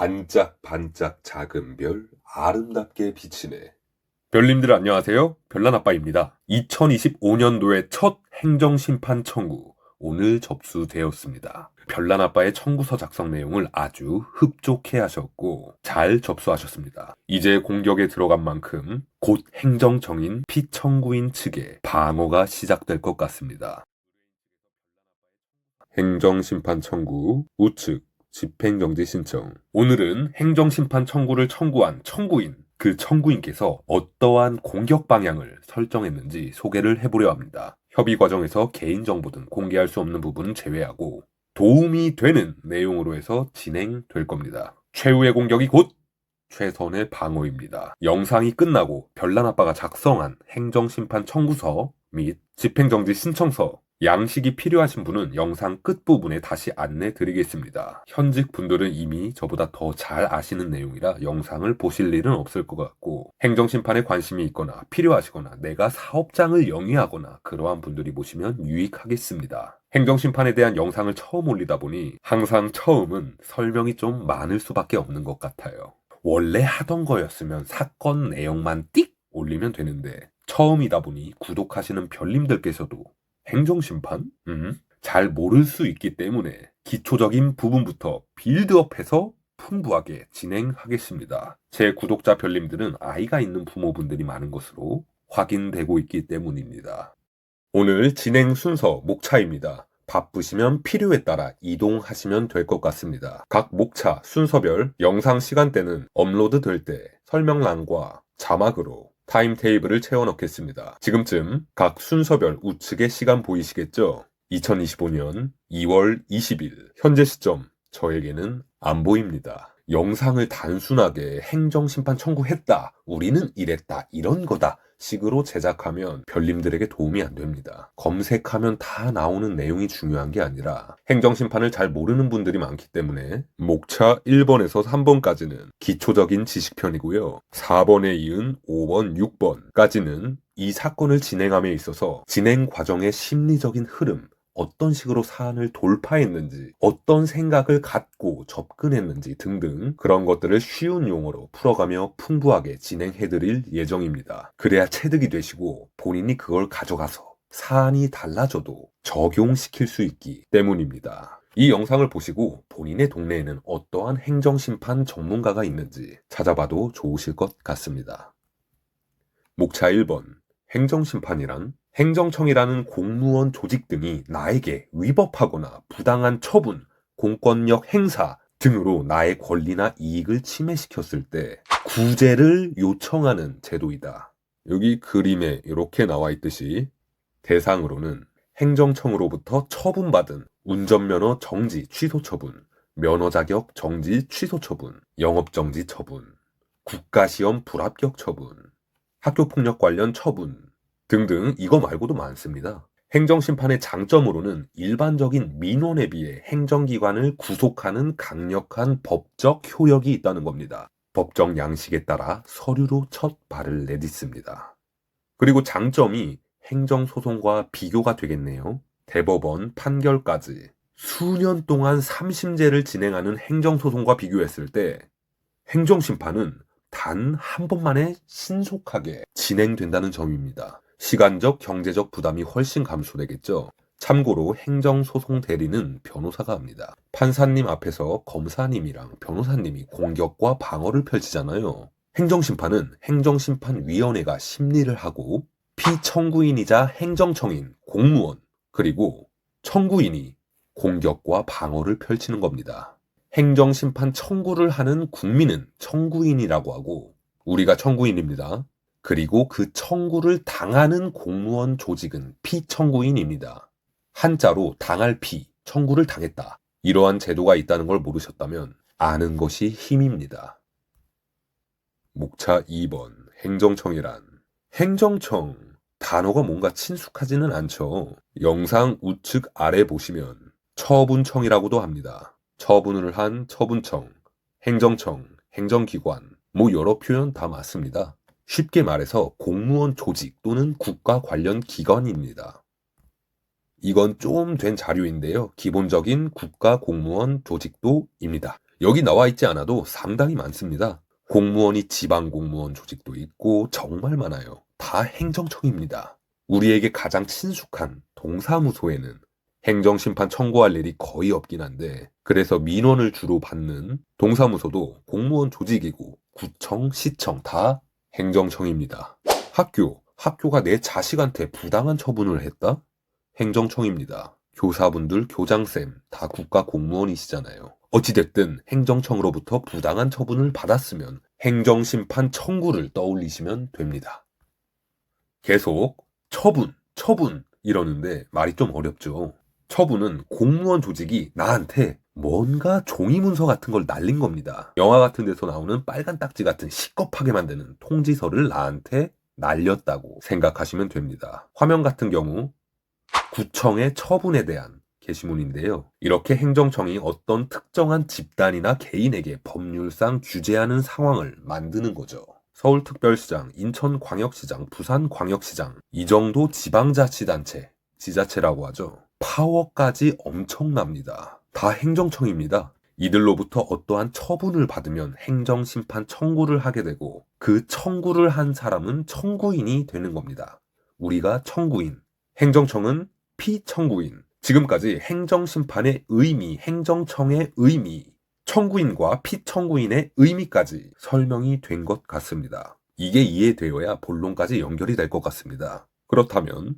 반짝반짝 작은 별 아름답게 비치네. 별님들 안녕하세요. 별난아빠입니다. 2025년도의 첫 행정심판 청구 오늘 접수되었습니다. 별난아빠의 청구서 작성 내용을 아주 흡족해 하셨고 잘 접수하셨습니다. 이제 공격에 들어간 만큼 곧 행정청인 피청구인 측에 방어가 시작될 것 같습니다. 행정심판 청구 우측 집행정지 신청. 오늘은 행정심판 청구를 청구한 청구인, 그 청구인께서 어떠한 공격 방향을 설정했는지 소개를 해보려 합니다. 협의 과정에서 개인정보 등 공개할 수 없는 부분은 제외하고 도움이 되는 내용으로 해서 진행될 겁니다. 최후의 공격이 곧 최선의 방어입니다. 영상이 끝나고 별난아빠가 작성한 행정심판 청구서 및 집행정지 신청서 양식이 필요하신 분은 영상 끝부분에 다시 안내 드리겠습니다. 현직 분들은 이미 저보다 더 잘 아시는 내용이라 영상을 보실 일은 없을 것 같고 행정심판에 관심이 있거나 필요하시거나 내가 사업장을 영위하거나 그러한 분들이 보시면 유익하겠습니다. 행정심판에 대한 영상을 처음 올리다 보니 항상 처음은 설명이 좀 많을 수밖에 없는 것 같아요. 원래 하던 거였으면 사건 내용만 띡 올리면 되는데 처음이다 보니 구독하시는 별님들께서도 행정심판? 잘 모를 수 있기 때문에 기초적인 부분부터 빌드업해서 풍부하게 진행하겠습니다. 제 구독자 별님들은 아이가 있는 부모분들이 많은 것으로 확인되고 있기 때문입니다. 오늘 진행 순서 목차입니다. 바쁘시면 필요에 따라 이동하시면 될 것 같습니다. 각 목차 순서별 영상 시간대는 업로드 될 때 설명란과 자막으로 타임테이블을 채워 넣겠습니다. 지금쯤 각 순서별 우측에 시간 보이시겠죠? 2025년 2월 20일 현재 시점 저에게는 안 보입니다. 영상을 단순하게 행정심판 청구했다, 우리는 이랬다, 이런 거다 식으로 제작하면 별님들에게 도움이 안 됩니다. 검색하면 다 나오는 내용이 중요한 게 아니라 행정심판을 잘 모르는 분들이 많기 때문에 목차 1번에서 3번까지는 기초적인 지식편이고요. 4번에 이은 5번, 6번까지는 이 사건을 진행함에 있어서 진행 과정의 심리적인 흐름, 어떤 식으로 사안을 돌파했는지, 어떤 생각을 갖고 접근했는지 등등 그런 것들을 쉬운 용어로 풀어가며 풍부하게 진행해드릴 예정입니다. 그래야 체득이 되시고 본인이 그걸 가져가서 사안이 달라져도 적용시킬 수 있기 때문입니다. 이 영상을 보시고 본인의 동네에는 어떠한 행정심판 전문가가 있는지 찾아봐도 좋으실 것 같습니다. 목차 1번 행정심판이란 행정청이라는 공무원 조직 등이 나에게 위법하거나 부당한 처분, 공권력 행사 등으로 나의 권리나 이익을 침해시켰을 때 구제를 요청하는 제도이다. 여기 그림에 이렇게 나와 있듯이 대상으로는 행정청으로부터 처분받은 운전면허 정지 취소 처분, 면허 자격 정지 취소 처분, 영업정지 처분, 국가시험 불합격 처분, 학교폭력 관련 처분 등등 이거 말고도 많습니다. 행정심판의 장점으로는 일반적인 민원에 비해 행정기관을 구속하는 강력한 법적 효력이 있다는 겁니다. 법정 양식에 따라 서류로 첫 발을 내딛습니다. 그리고 장점이 행정소송과 비교가 되겠네요. 대법원 판결까지 수년 동안 3심제를 진행하는 행정소송과 비교했을 때 행정심판은 단 한 번만에 신속하게 진행된다는 점입니다. 시간적, 경제적 부담이 훨씬 감소되겠죠. 참고로 행정소송 대리는 변호사가 합니다. 판사님 앞에서 검사님이랑 변호사님이 공격과 방어를 펼치잖아요. 행정심판은 행정심판위원회가 심리를 하고 피청구인이자 행정청인 공무원 그리고 청구인이 공격과 방어를 펼치는 겁니다. 행정심판 청구를 하는 국민은 청구인이라고 하고 우리가 청구인입니다. 그리고 그 청구를 당하는 공무원 조직은 피청구인입니다. 한자로 당할 피, 청구를 당했다. 이러한 제도가 있다는 걸 모르셨다면 아는 것이 힘입니다. 목차 2번 행정청이란 행정청 단어가 뭔가 친숙하지는 않죠. 영상 우측 아래 보시면 처분청이라고도 합니다. 처분을 한 처분청, 행정청, 행정기관 뭐 여러 표현 다 맞습니다. 쉽게 말해서 공무원 조직 또는 국가 관련 기관입니다. 이건 좀 된 자료인데요. 기본적인 국가 공무원 조직도입니다. 여기 나와 있지 않아도 상당히 많습니다. 공무원이 지방공무원 조직도 있고 정말 많아요. 다 행정청입니다. 우리에게 가장 친숙한 동사무소에는 행정심판 청구할 일이 거의 없긴 한데, 그래서 민원을 주로 받는 동사무소도 공무원 조직이고 구청, 시청 다 행정청입니다. 학교가 내 자식한테 부당한 처분을 했다? 행정청입니다. 교사분들, 교장쌤 다 국가 공무원이시잖아요. 어찌됐든 행정청으로부터 부당한 처분을 받았으면 행정심판 청구를 떠올리시면 됩니다. 계속 처분 이러는데 말이 좀 어렵죠. 처분은 공무원 조직이 나한테 뭔가 종이문서 같은 걸 날린 겁니다. 영화 같은 데서 나오는 빨간 딱지 같은 시겁하게 만드는 통지서를 나한테 날렸다고 생각하시면 됩니다. 화면 같은 경우 구청의 처분에 대한 게시문인데요. 이렇게 행정청이 어떤 특정한 집단이나 개인에게 법률상 규제하는 상황을 만드는 거죠. 서울특별시장, 인천광역시장, 부산광역시장, 이 정도 지방자치단체, 지자체라고 하죠. 파워까지 엄청납니다. 다 행정청입니다. 이들로부터 어떠한 처분을 받으면 행정심판 청구를 하게 되고, 그 청구를 한 사람은 청구인이 되는 겁니다. 우리가 청구인, 행정청은 피청구인. 지금까지 행정심판의 의미, 행정청의 의미, 청구인과 피청구인의 의미까지 설명이 된 것 같습니다. 이게 이해되어야 본론까지 연결이 될 것 같습니다. 그렇다면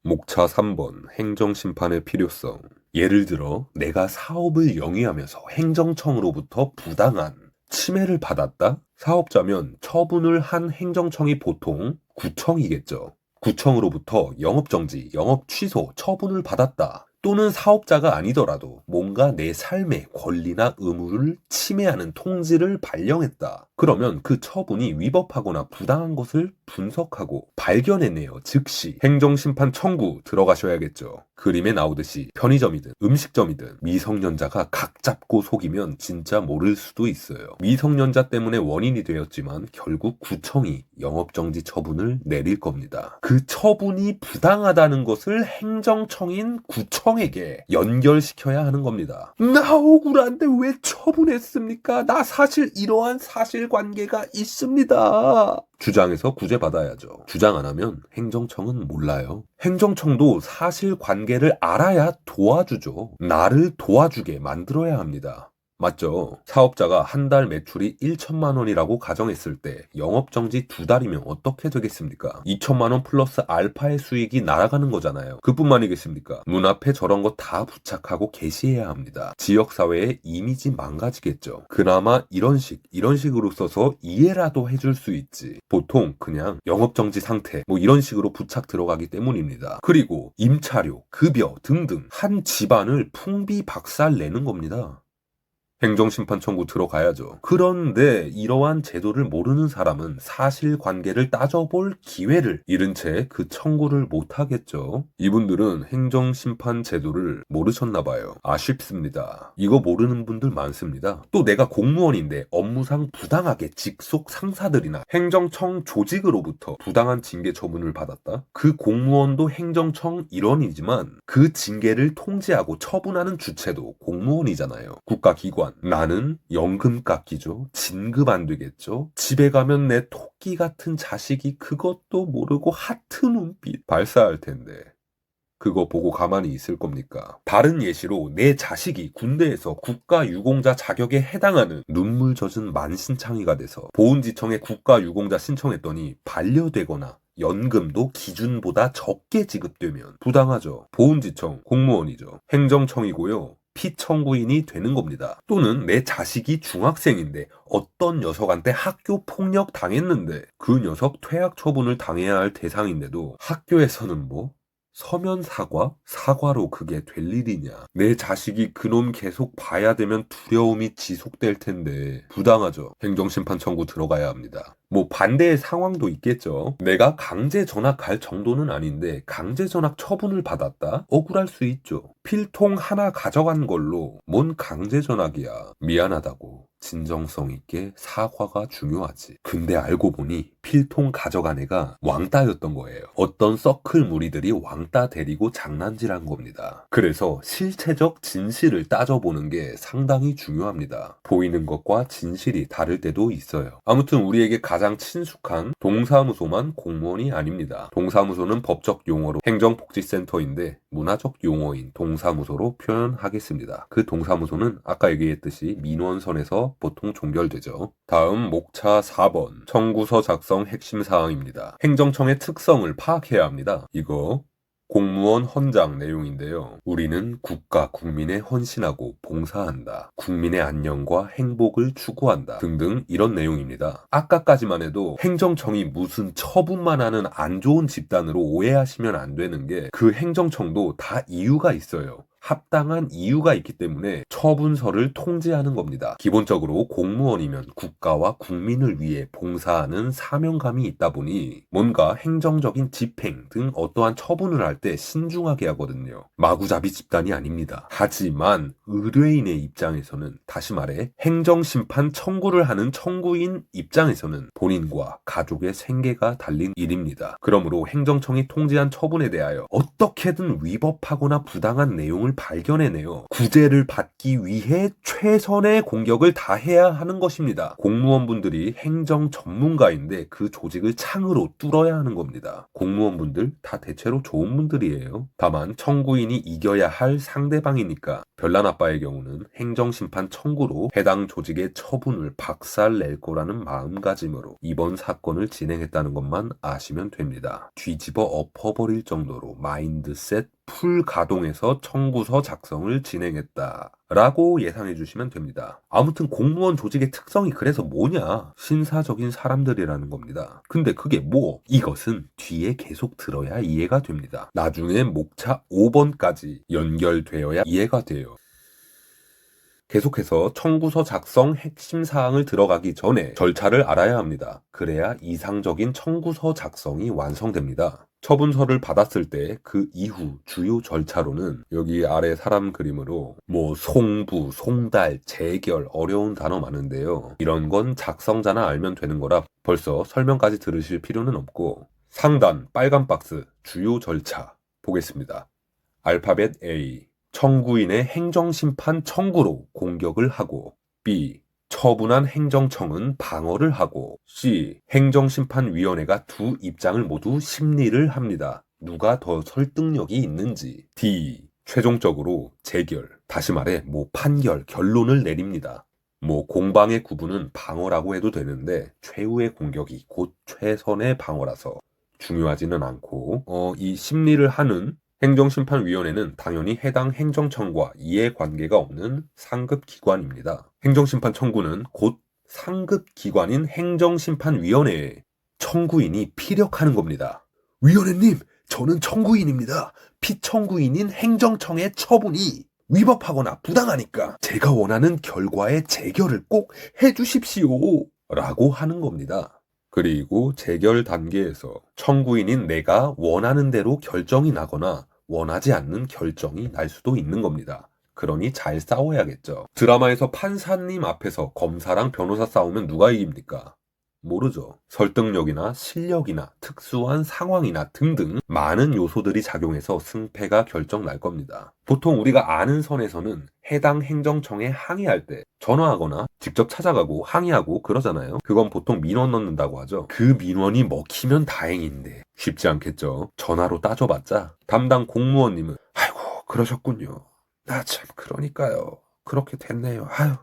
목차 3번 행정심판의 필요성. 예를 들어 내가 사업을 영위하면서 행정청으로부터 부당한 침해를 받았다? 사업자면 처분을 한 행정청이 보통 구청이겠죠. 구청으로부터 영업정지, 영업취소, 처분을 받았다. 또는 사업자가 아니더라도 뭔가 내 삶의 권리나 의무를 침해하는 통지를 발령했다. 그러면 그 처분이 위법하거나 부당한 것을 분석하고 발견해내요. 즉시 행정심판 청구 들어가셔야겠죠. 그림에 나오듯이 편의점이든 음식점이든 미성년자가 각 잡고 속이면 진짜 모를 수도 있어요. 미성년자 때문에 원인이 되었지만 결국 구청이 영업정지 처분을 내릴 겁니다. 그 처분이 부당하다는 것을 행정청인 구청에게 연결시켜야 하는 겁니다. 나 억울한데 왜 처분했습니까? 나 사실 이러한 사실관계가 있습니다. 주장해서 구제받아야죠. 주장 안 하면 행정청은 몰라요. 행정청도 사실관계를 알아야 도와주죠. 나를 도와주게 만들어야 합니다. 맞죠? 사업자가 한 달 매출이 1천만 원이라고 가정했을 때 영업정지 2달이면 어떻게 되겠습니까? 2천만 원 플러스 알파의 수익이 날아가는 거잖아요. 그뿐만이겠습니까? 눈앞에 저런 거 다 부착하고 게시해야 합니다. 지역사회의 이미지 망가지겠죠. 그나마 이런 식으로 써서 이해라도 해줄 수 있지. 보통 그냥 영업정지 상태 이런 식으로 부착 들어가기 때문입니다. 그리고 임차료, 급여 등등 한 집안을 풍비박살 내는 겁니다. 행정심판 청구 들어가야죠. 그런데 이러한 제도를 모르는 사람은 사실관계를 따져볼 기회를 잃은 채 그 청구를 못하겠죠. 이분들은 행정심판 제도를 모르셨나봐요. 아쉽습니다. 이거 모르는 분들 많습니다. 또 내가 공무원인데 업무상 부당하게 직속 상사들이나 행정청 조직으로부터 부당한 징계 처분을 받았다? 그 공무원도 행정청 일원이지만 그 징계를 통제하고 처분하는 주체도 공무원이잖아요. 국가기관. 나는 연금 깎이죠. 진급 안 되겠죠. 집에 가면 내 토끼 같은 자식이 그것도 모르고 하트 눈빛 발사할 텐데 그거 보고 가만히 있을 겁니까? 다른 예시로 내 자식이 군대에서 국가유공자 자격에 해당하는 눈물 젖은 만신창이가 돼서 보훈지청에 국가유공자 신청했더니 반려되거나 연금도 기준보다 적게 지급되면 부당하죠. 보훈지청 공무원이죠. 행정청이고요. 피청구인이 되는 겁니다. 또는 내 자식이 중학생인데 어떤 녀석한테 학교 폭력 당했는데 그 녀석 퇴학 처분을 당해야 할 대상인데도 학교에서는 서면 사과로 그게 될 일이냐. 내 자식이 그놈 계속 봐야 되면 두려움이 지속될 텐데 부당하죠. 행정심판 청구 들어가야 합니다. 반대의 상황도 있겠죠. 내가 강제 전학 갈 정도는 아닌데 강제 전학 처분을 받았다? 억울할 수 있죠. 필통 하나 가져간 걸로 뭔 강제 전학이야. 미안하다고 진정성 있게 사과가 중요하지. 근데 알고 보니 필통 가져간 애가 왕따였던 거예요. 어떤 서클 무리들이 왕따 데리고 장난질한 겁니다. 그래서 실체적 진실을 따져보는 게 상당히 중요합니다. 보이는 것과 진실이 다를 때도 있어요. 아무튼 우리에게 가장 친숙한 동사무소만 공무원이 아닙니다. 동사무소는 법적 용어로 행정복지센터인데 문화적 용어인 동사무소로 표현하겠습니다. 그 동사무소는 아까 얘기했듯이 민원선에서 보통 종결되죠. 다음 목차 4번 청구서 작성 핵심 사항입니다. 행정청의 특성을 파악해야 합니다. 이거 공무원 헌장 내용인데요. 우리는 국가, 국민에 헌신하고 봉사한다. 국민의 안녕과 행복을 추구한다. 등등 이런 내용입니다. 아까까지만 해도 행정청이 무슨 처분만 하는 안 좋은 집단으로 오해하시면 안 되는 게 그 행정청도 다 이유가 있어요. 합당한 이유가 있기 때문에 처분서를 통지하는 겁니다. 기본적으로 공무원이면 국가와 국민을 위해 봉사하는 사명감이 있다 보니 뭔가 행정적인 집행 등 어떠한 처분을 할 때 신중하게 하거든요. 마구잡이 집단이 아닙니다. 하지만 의뢰인의 입장에서는, 다시 말해 행정심판 청구를 하는 청구인 입장에서는 본인과 가족의 생계가 달린 일입니다. 그러므로 행정청이 통지한 처분에 대하여 어떻게든 위법하거나 부당한 내용을 발견해내요. 구제를 받기 위해 최선의 공격을 다해야 하는 것입니다. 공무원분들이 행정 전문가인데 그 조직을 창으로 뚫어야 하는 겁니다. 공무원분들 다 대체로 좋은 분들이에요. 다만 청구인이 이겨야 할 상대방이니까 별난 아빠의 경우는 행정심판 청구로 해당 조직의 처분을 박살낼 거라는 마음가짐으로 이번 사건을 진행했다는 것만 아시면 됩니다. 뒤집어 엎어버릴 정도로 마인드셋 풀 가동해서 청구서 작성을 진행했다 라고 예상해 주시면 됩니다. 아무튼 공무원 조직의 특성이 그래서 뭐냐? 신사적인 사람들이라는 겁니다. 근데 그게 뭐? 이것은 뒤에 계속 들어야 이해가 됩니다. 나중에 목차 5번까지 연결되어야 이해가 돼요. 계속해서 청구서 작성 핵심 사항을 들어가기 전에 절차를 알아야 합니다. 그래야 이상적인 청구서 작성이 완성됩니다. 처분서를 받았을 때 그 이후 주요 절차로는 여기 아래 사람 그림으로 송부, 송달, 재결 어려운 단어 많은데요. 이런 건 작성자나 알면 되는 거라 벌써 설명까지 들으실 필요는 없고, 상단 빨간 박스 주요 절차 보겠습니다. 알파벳 A 청구인의 행정심판 청구로 공격을 하고, B 처분한 행정청은 방어를 하고, C 행정심판위원회가 두 입장을 모두 심리를 합니다. 누가 더 설득력이 있는지. D 최종적으로 재결, 다시 말해 판결, 결론을 내립니다. 공방의 구분은 방어라고 해도 되는데 최후의 공격이 곧 최선의 방어라서 중요하지는 않고, 이 심리를 하는 행정심판위원회는 당연히 해당 행정청과 이해관계가 없는 상급기관입니다. 행정심판 청구는 곧 상급기관인 행정심판위원회에 청구인이 피력하는 겁니다. 위원회님, 저는 청구인입니다. 피청구인인 행정청의 처분이 위법하거나 부당하니까 제가 원하는 결과의 재결을 꼭 해주십시오 라고 하는 겁니다. 그리고 재결 단계에서 청구인인 내가 원하는 대로 결정이 나거나 원하지 않는 결정이 날 수도 있는 겁니다. 그러니 잘 싸워야겠죠. 드라마에서 판사님 앞에서 검사랑 변호사 싸우면 누가 이깁니까? 모르죠. 설득력이나 실력이나 특수한 상황이나 등등 많은 요소들이 작용해서 승패가 결정 날 겁니다. 보통 우리가 아는 선에서는 해당 행정청에 항의할 때 전화하거나 직접 찾아가고 항의하고 그러잖아요. 그건 보통 민원 넣는다고 하죠. 그 민원이 먹히면 다행인데 쉽지 않겠죠. 전화로 따져봤자 담당 공무원님은 아이고 그러셨군요. 나 참 그러니까요. 그렇게 됐네요. 아유.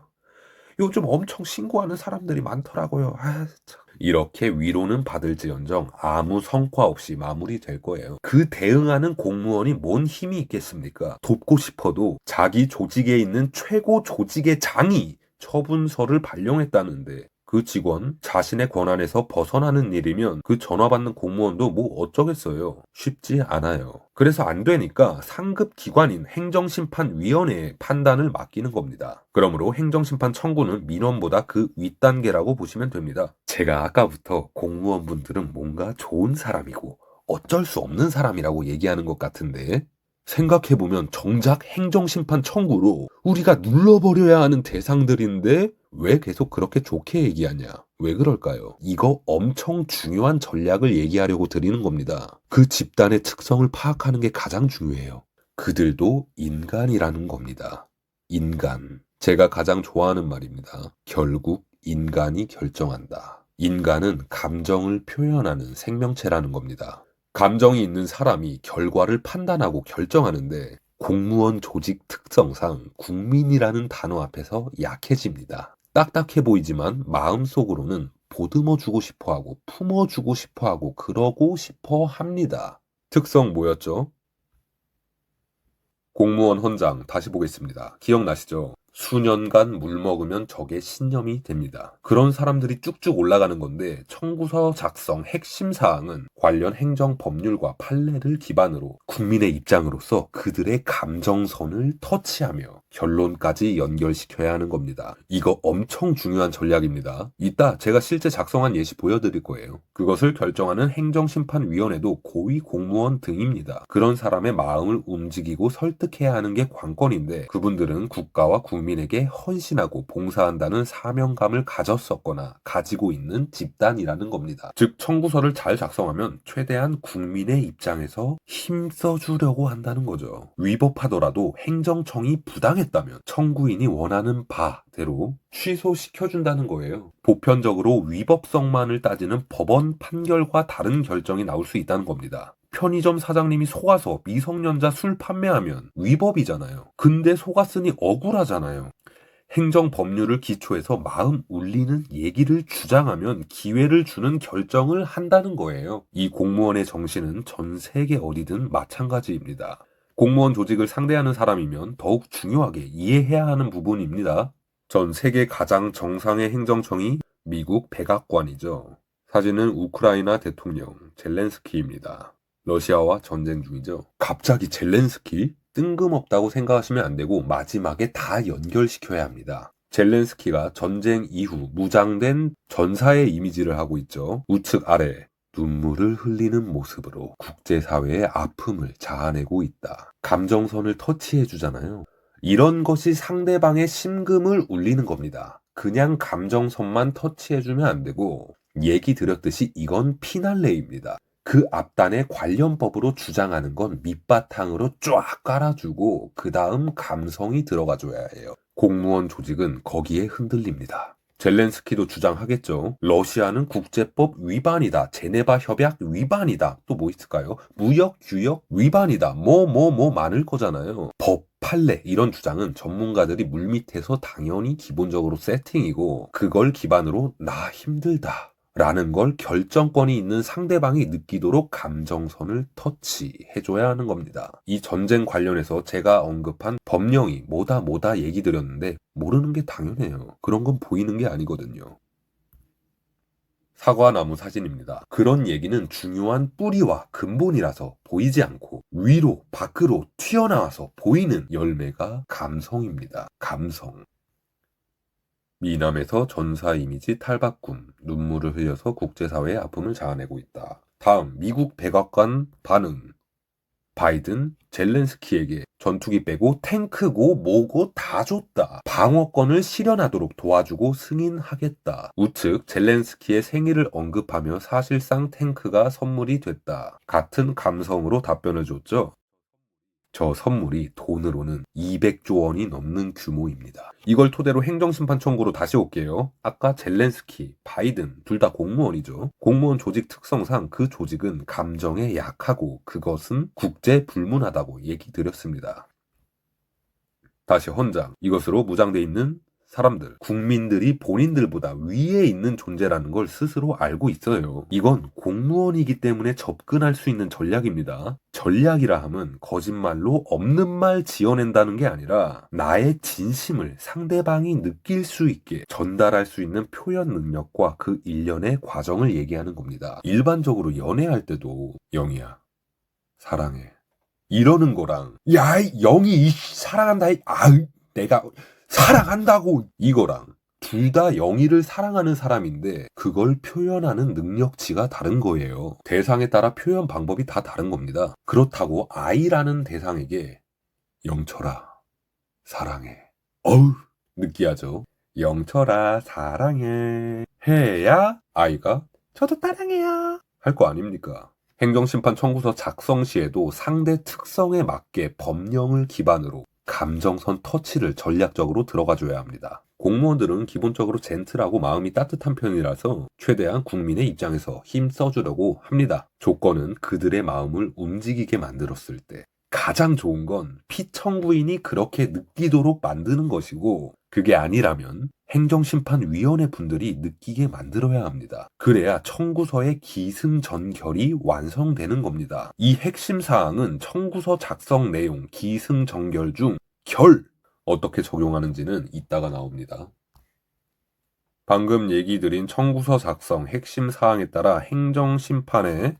요즘 엄청 신고하는 사람들이 많더라고요. 참. 이렇게 위로는 받을지언정 아무 성과 없이 마무리될 거예요. 그 대응하는 공무원이 뭔 힘이 있겠습니까? 돕고 싶어도 자기 조직에 있는 최고 조직의 장이 처분서를 발령했다는데 그 직원 자신의 권한에서 벗어나는 일이면 그 전화 받는 공무원도 어쩌겠어요. 쉽지 않아요. 그래서 안 되니까 상급 기관인 행정심판위원회에 판단을 맡기는 겁니다. 그러므로 행정심판 청구는 민원보다 그 윗단계라고 보시면 됩니다. 제가 아까부터 공무원분들은 뭔가 좋은 사람이고 어쩔 수 없는 사람이라고 얘기하는 것 같은데, 생각해보면 정작 행정심판 청구로 우리가 눌러버려야 하는 대상들인데 왜 계속 그렇게 좋게 얘기하냐? 왜 그럴까요? 이거 엄청 중요한 전략을 얘기하려고 드리는 겁니다. 그 집단의 특성을 파악하는 게 가장 중요해요. 그들도 인간이라는 겁니다. 인간. 제가 가장 좋아하는 말입니다. 결국 인간이 결정한다. 인간은 감정을 표현하는 생명체라는 겁니다. 감정이 있는 사람이 결과를 판단하고 결정하는데 공무원 조직 특성상 국민이라는 단어 앞에서 약해집니다. 딱딱해 보이지만 마음속으로는 보듬어주고 싶어하고 품어주고 싶어하고 그러고 싶어 합니다. 특성 뭐였죠? 공무원 헌장 다시 보겠습니다. 기억나시죠? 수년간 물 먹으면 저게 신념이 됩니다. 그런 사람들이 쭉쭉 올라가는 건데 청구서 작성 핵심 사항은 관련 행정 법률과 판례를 기반으로 국민의 입장으로서 그들의 감정선을 터치하며 결론까지 연결시켜야 하는 겁니다. 이거 엄청 중요한 전략입니다. 이따 제가 실제 작성한 예시 보여드릴 거예요. 그것을 결정하는 행정심판위원회도 고위 공무원 등입니다. 그런 사람의 마음을 움직이고 설득해야 하는 게 관건인데 그분들은 국가와 국민에게 헌신하고 봉사한다는 사명감을 가졌었거나 가지고 있는 집단이라는 겁니다. 즉 청구서를 잘 작성하면 최대한 국민의 입장에서 힘써주려고 한다는 거죠. 위법하더라도 행정청이 부당했다면 청구인이 원하는 바대로 취소시켜준다는 거예요. 보편적으로 위법성만을 따지는 법원 판결과 다른 결정이 나올 수 있다는 겁니다. 편의점 사장님이 속아서 미성년자 술 판매하면 위법이잖아요. 근데 속았으니 억울하잖아요. 행정 법률을 기초해서 마음 울리는 얘기를 주장하면 기회를 주는 결정을 한다는 거예요. 이 공무원의 정신은 전 세계 어디든 마찬가지입니다. 공무원 조직을 상대하는 사람이면 더욱 중요하게 이해해야 하는 부분입니다. 전 세계 가장 정상의 행정청이 미국 백악관이죠. 사진은 우크라이나 대통령 젤렌스키입니다. 러시아와 전쟁 중이죠. 갑자기 젤렌스키? 뜬금없다고 생각하시면 안 되고 마지막에 다 연결시켜야 합니다. 젤렌스키가 전쟁 이후 무장된 전사의 이미지를 하고 있죠. 우측 아래 눈물을 흘리는 모습으로 국제사회의 아픔을 자아내고 있다. 감정선을 터치해 주잖아요. 이런 것이 상대방의 심금을 울리는 겁니다. 그냥 감정선만 터치해주면 안 되고 얘기 드렸듯이 이건 피날레입니다. 그 앞단의 관련법으로 주장하는 건 밑바탕으로 쫙 깔아주고 그 다음 감성이 들어가줘야 해요. 공무원 조직은 거기에 흔들립니다. 젤렌스키도 주장하겠죠. 러시아는 국제법 위반이다. 제네바 협약 위반이다. 또 뭐 있을까요? 무역 규역 위반이다. 뭐 많을 거잖아요. 법, 판례 이런 주장은 전문가들이 물밑에서 당연히 기본적으로 세팅이고 그걸 기반으로 나 힘들다. 라는 걸 결정권이 있는 상대방이 느끼도록 감정선을 터치해줘야 하는 겁니다. 이 전쟁 관련해서 제가 언급한 법령이 뭐다 얘기 드렸는데 모르는 게 당연해요. 그런 건 보이는 게 아니거든요. 사과나무 사진입니다. 그런 얘기는 중요한 뿌리와 근본이라서 보이지 않고 위로 밖으로 튀어나와서 보이는 열매가 감성입니다. 감성. 미남에서 전사 이미지 탈바꿈, 눈물을 흘려서 국제사회의 아픔을 자아내고 있다. 다음 미국 백악관 반응. 바이든, 젤렌스키에게 전투기 빼고 탱크고 뭐고 다 줬다. 방어권을 실현하도록 도와주고 승인하겠다. 우측 젤렌스키의 생일을 언급하며 사실상 탱크가 선물이 됐다. 같은 감성으로 답변을 줬죠. 저 선물이 돈으로는 200조 원이 넘는 규모입니다. 이걸 토대로 행정심판 청구로 다시 올게요. 아까 젤렌스키, 바이든 둘 다 공무원이죠. 공무원 조직 특성상 그 조직은 감정에 약하고 그것은 국제 불문하다고 얘기 드렸습니다. 다시 헌장. 이것으로 무장돼 있는 사람들, 국민들이 본인들보다 위에 있는 존재라는 걸 스스로 알고 있어요. 이건 공무원이기 때문에 접근할 수 있는 전략입니다. 전략이라 함은 거짓말로 없는 말 지어낸다는 게 아니라 나의 진심을 상대방이 느낄 수 있게 전달할 수 있는 표현 능력과 그 일련의 과정을 얘기하는 겁니다. 일반적으로 연애할 때도 영희야, 사랑해. 이러는 거랑 야, 영희 사랑한다. 내가 사랑한다고 이거랑 둘 다 영희를 사랑하는 사람인데 그걸 표현하는 능력치가 다른 거예요. 대상에 따라 표현 방법이 다 다른 겁니다. 그렇다고 아이라는 대상에게 영철아 사랑해. 어우 느끼하죠. 영철아 사랑해 해야 아이가 저도 따랑해요 할 거 아닙니까? 행정심판 청구서 작성 시에도 상대 특성에 맞게 법령을 기반으로 감정선 터치를 전략적으로 들어가줘야 합니다. 공무원들은 기본적으로 젠틀하고 마음이 따뜻한 편이라서 최대한 국민의 입장에서 힘 써주려고 합니다. 조건은 그들의 마음을 움직이게 만들었을 때. 가장 좋은 건 피청구인이 그렇게 느끼도록 만드는 것이고 그게 아니라면 행정심판위원회 분들이 느끼게 만들어야 합니다. 그래야 청구서의 기승전결이 완성되는 겁니다. 이 핵심 사항은 청구서 작성 내용 기승전결 중 결! 어떻게 적용하는지는 이따가 나옵니다. 방금 얘기 드린 청구서 작성 핵심 사항에 따라 행정심판의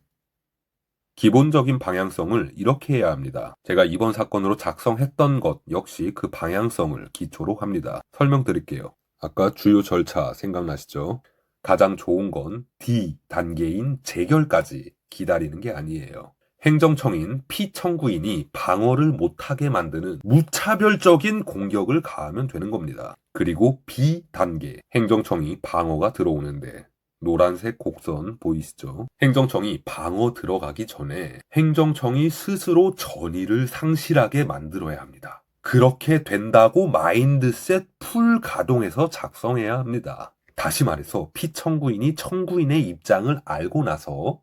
기본적인 방향성을 이렇게 해야 합니다. 제가 이번 사건으로 작성했던 것 역시 그 방향성을 기초로 합니다. 설명드릴게요. 아까 주요 절차 생각나시죠? 가장 좋은 건 D 단계인 재결까지 기다리는 게 아니에요. 행정청인 피청구인이 방어를 못하게 만드는 무차별적인 공격을 가하면 되는 겁니다. 그리고 B 단계 행정청이 방어가 들어오는데 노란색 곡선 보이시죠? 행정청이 방어 들어가기 전에 행정청이 스스로 전의를 상실하게 만들어야 합니다. 그렇게 된다고 마인드셋 풀 가동해서 작성해야 합니다. 다시 말해서 피청구인이 청구인의 입장을 알고 나서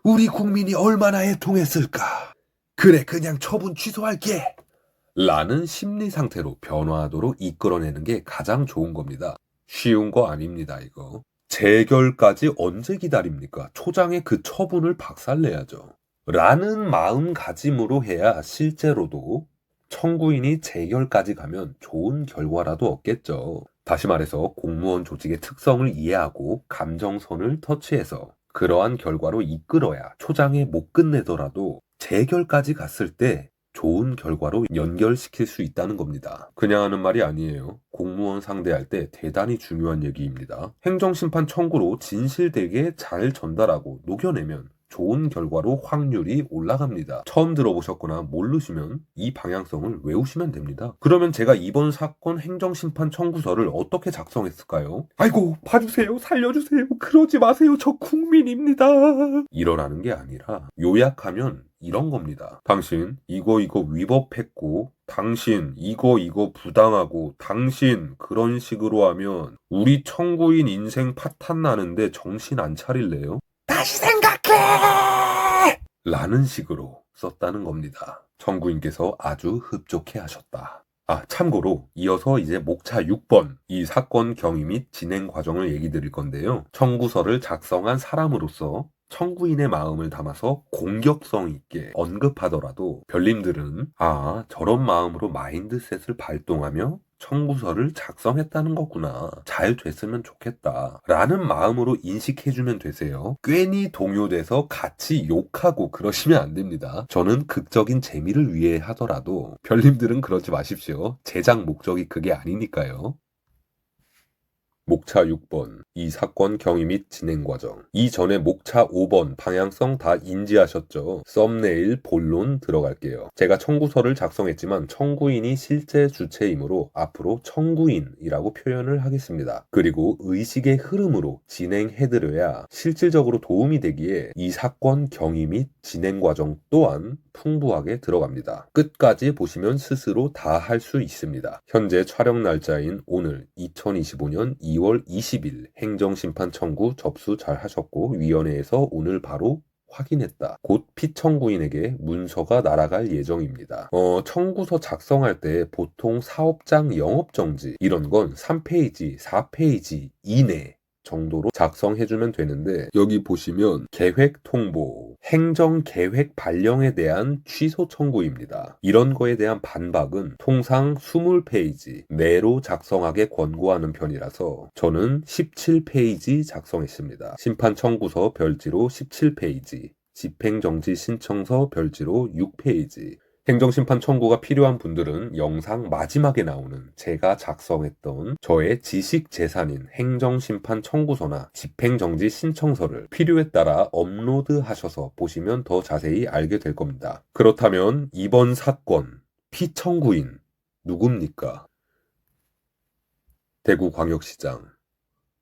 우리 국민이 얼마나 애통했을까? 그래 그냥 처분 취소할게! 라는 심리 상태로 변화하도록 이끌어내는 게 가장 좋은 겁니다. 쉬운 거 아닙니다 이거. 재결까지 언제 기다립니까? 초장에 그 처분을 박살내야죠. 라는 마음가짐으로 해야 실제로도 청구인이 재결까지 가면 좋은 결과라도 얻겠죠. 다시 말해서 공무원 조직의 특성을 이해하고 감정선을 터치해서 그러한 결과로 이끌어야 초장에 못 끝내더라도 재결까지 갔을 때 좋은 결과로 연결시킬 수 있다는 겁니다. 그냥 하는 말이 아니에요. 공무원 상대할 때 대단히 중요한 얘기입니다. 행정심판 청구로 진실되게 잘 전달하고 녹여내면 좋은 결과로 확률이 올라갑니다. 처음 들어보셨거나 모르시면 이 방향성을 외우시면 됩니다. 그러면 제가 이번 사건 행정심판 청구서를 어떻게 작성했을까요? 아이고 봐주세요 살려주세요 그러지 마세요 저 국민입니다 이러라는 게 아니라 요약하면 이런 겁니다. 당신 이거 위법했고 당신 이거 부당하고 당신 그런 식으로 하면 우리 청구인 인생 파탄 나는데 정신 안 차릴래요? 다시 생각해! 라는 식으로 썼다는 겁니다. 청구인께서 아주 흡족해 하셨다. 참고로 이어서 이제 목차 6번 이 사건 경위 및 진행 과정을 얘기 드릴 건데요. 청구서를 작성한 사람으로서 청구인의 마음을 담아서 공격성 있게 언급하더라도 별님들은 저런 마음으로 마인드셋을 발동하며 청구서를 작성했다는 거구나. 잘 됐으면 좋겠다. 라는 마음으로 인식해주면 되세요. 괜히 동요돼서 같이 욕하고 그러시면 안 됩니다. 저는 극적인 재미를 위해 하더라도 별님들은 그러지 마십시오. 제작 목적이 그게 아니니까요. 목차 6번 이 사건 경위 및 진행 과정 이전에 목차 5번 방향성 다 인지하셨죠? 썸네일 본론 들어갈게요. 제가 청구서를 작성했지만 청구인이 실제 주체이므로 앞으로 청구인이라고 표현을 하겠습니다. 그리고 의식의 흐름으로 진행해드려야 실질적으로 도움이 되기에 이 사건 경위 및 진행 과정 또한 풍부하게 들어갑니다. 끝까지 보시면 스스로 다 할 수 있습니다. 현재 촬영 날짜인 오늘 2025년 2월 20일 행정심판 청구 접수 잘 하셨고 위원회에서 오늘 바로 확인했다. 곧 피청구인에게 문서가 날아갈 예정입니다. 청구서 작성할 때 보통 사업장 영업정지 이런 건 3페이지, 4페이지 이내 정도로 작성해주면 되는데 여기 보시면 계획 통보, 행정계획 발령에 대한 취소 청구입니다. 이런 거에 대한 반박은 통상 20페이지 내로 작성하게 권고하는 편이라서 저는 17페이지 작성했습니다. 심판 청구서 별지로 17페이지, 집행정지 신청서 별지로 6페이지, 행정심판 청구가 필요한 분들은 영상 마지막에 나오는 제가 작성했던 저의 지식재산인 행정심판 청구서나 집행정지 신청서를 필요에 따라 업로드하셔서 보시면 더 자세히 알게 될 겁니다. 그렇다면 이번 사건 피청구인 누굽니까? 대구광역시장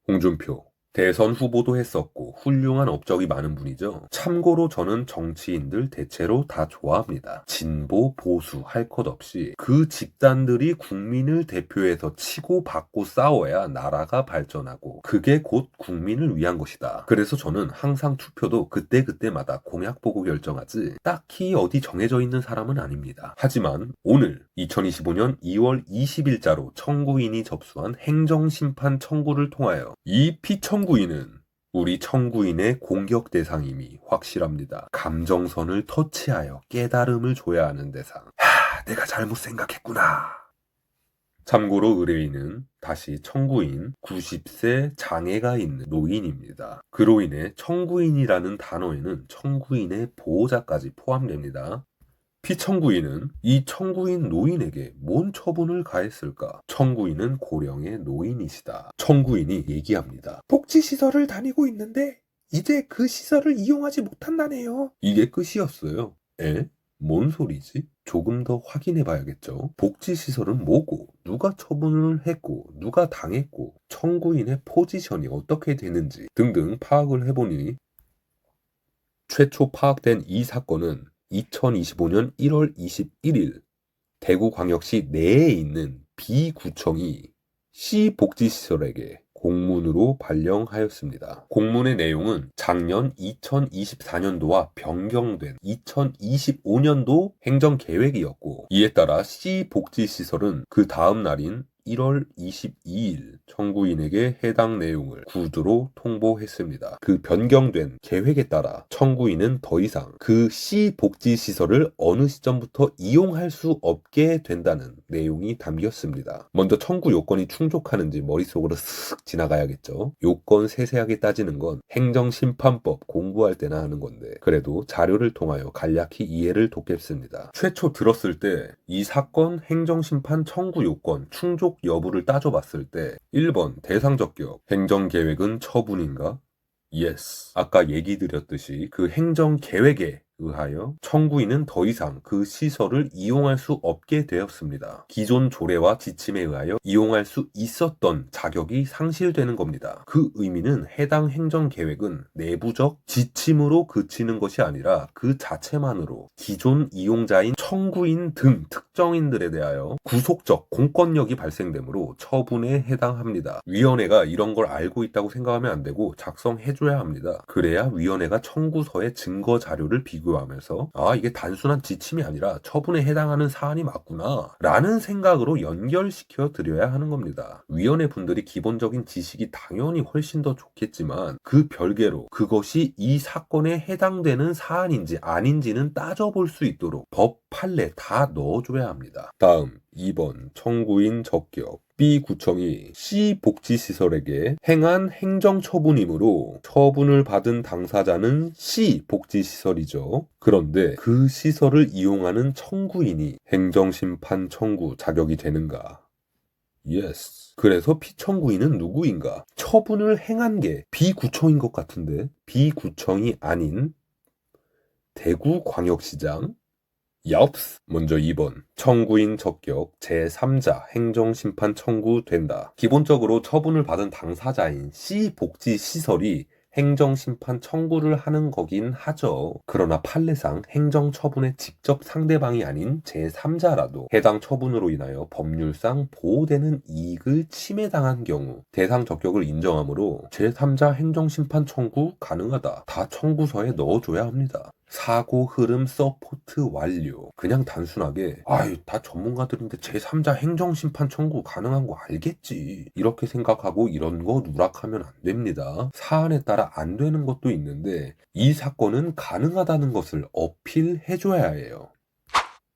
홍준표 대선 후보도 했었고 훌륭한 업적이 많은 분이죠. 참고로 저는 정치인들 대체로 다 좋아합니다. 진보, 보수 할 것 없이 그 집단들이 국민을 대표해서 치고받고 싸워야 나라가 발전하고 그게 곧 국민을 위한 것이다. 그래서 저는 항상 투표도 그때그때마다 공약 보고 결정하지 딱히 어디 정해져 있는 사람은 아닙니다. 하지만 오늘 2025년 2월 20일자로 청구인이 접수한 행정심판 청구를 통하여 이 피청구인은 우리 청구인의 공격 대상임이 확실합니다. 감정선을 터치하여 깨달음을 줘야 하는 대상. 내가 잘못 생각했구나. 참고로 의뢰인은 다시 청구인 90세 장애가 있는 노인입니다. 그로 인해 청구인이라는 단어에는 청구인의 보호자까지 포함됩니다. 피청구인은 이 청구인 노인에게 뭔 처분을 가했을까? 청구인은 고령의 노인이시다. 청구인이 얘기합니다. 복지시설을 다니고 있는데 이제 그 시설을 이용하지 못한다네요. 이게 끝이었어요. 에? 뭔 소리지? 조금 더 확인해 봐야겠죠. 복지시설은 뭐고, 누가 처분을 했고, 누가 당했고, 청구인의 포지션이 어떻게 되는지 등등 파악을 해보니 최초 파악된 이 사건은 2025년 1월 21일 대구광역시 내에 있는 B구청이 C복지시설에게 공문으로 발령하였습니다. 공문의 내용은 작년 2024년도와 변경된 2025년도 행정계획이었고 이에 따라 C복지시설은 그 다음 날인 1월 22일 청구인에게 해당 내용을 구두로 통보했습니다. 그 변경된 계획에 따라 청구인은 더 이상 그 C복지시설을 어느 시점부터 이용할 수 없게 된다는 내용이 담겼습니다. 먼저 청구 요건이 충족하는지 머릿속으로 쓱 지나가야겠죠. 요건 세세하게 따지는 건 행정심판법 공부할 때나 하는 건데 그래도 자료를 통하여 간략히 이해를 돕겠습니다. 최초 들었을 때 이 사건 행정심판 청구 요건 충족 여부를 따져봤을 때 1번 대상적격 행정계획은 처분인가? Yes. 아까 얘기 드렸듯이 그 행정계획에 의하여 청구인은 더 이상 그 시설을 이용할 수 없게 되었습니다. 기존 조례와 지침에 의하여 이용할 수 있었던 자격이 상실되는 겁니다. 그 의미는 해당 행정계획은 내부적 지침으로 그치는 것이 아니라 그 자체만으로 기존 이용자인 청구인 등 특정인들에 대하여 구속적 공권력이 발생되므로 처분에 해당합니다. 위원회가 이런 걸 알고 있다고 생각하면 안 되고 작성해줘야 합니다. 그래야 위원회가 청구서의 증거 자료를 비교하면서 이게 단순한 지침이 아니라 처분에 해당하는 사안이 맞구나 라는 생각으로 연결시켜 드려야 하는 겁니다. 위원회 분들이 기본적인 지식이 당연히 훨씬 더 좋겠지만 그 별개로 그것이 이 사건에 해당되는 사안인지 아닌지는 따져볼 수 있도록 법 판례 다 넣어줘야 합니다. 다음 2번 청구인 적격 B구청이 C복지시설에게 행한 행정처분이므로 처분을 받은 당사자는 C복지시설이죠. 그런데 그 시설을 이용하는 청구인이 행정심판 청구 자격이 되는가? Yes. 그래서 피청구인은 누구인가? 처분을 행한 게 B구청인 것 같은데 B구청이 아닌 대구광역시장? 엽스. 먼저 2번 청구인 적격 제3자 행정심판 청구된다. 기본적으로 처분을 받은 당사자인 C복지시설이 행정심판 청구를 하는 거긴 하죠. 그러나 판례상 행정처분의 직접 상대방이 아닌 제3자라도 해당 처분으로 인하여 법률상 보호되는 이익을 침해당한 경우 대상 적격을 인정하므로 제3자 행정심판 청구 가능하다. 다 청구서에 넣어줘야 합니다. 사고 흐름 서포트 완료. 그냥 단순하게 다 전문가들인데 제3자 행정심판 청구 가능한 거 알겠지 이렇게 생각하고 이런 거 누락하면 안 됩니다. 사안에 따라 안 되는 것도 있는데 이 사건은 가능하다는 것을 어필해줘야 해요.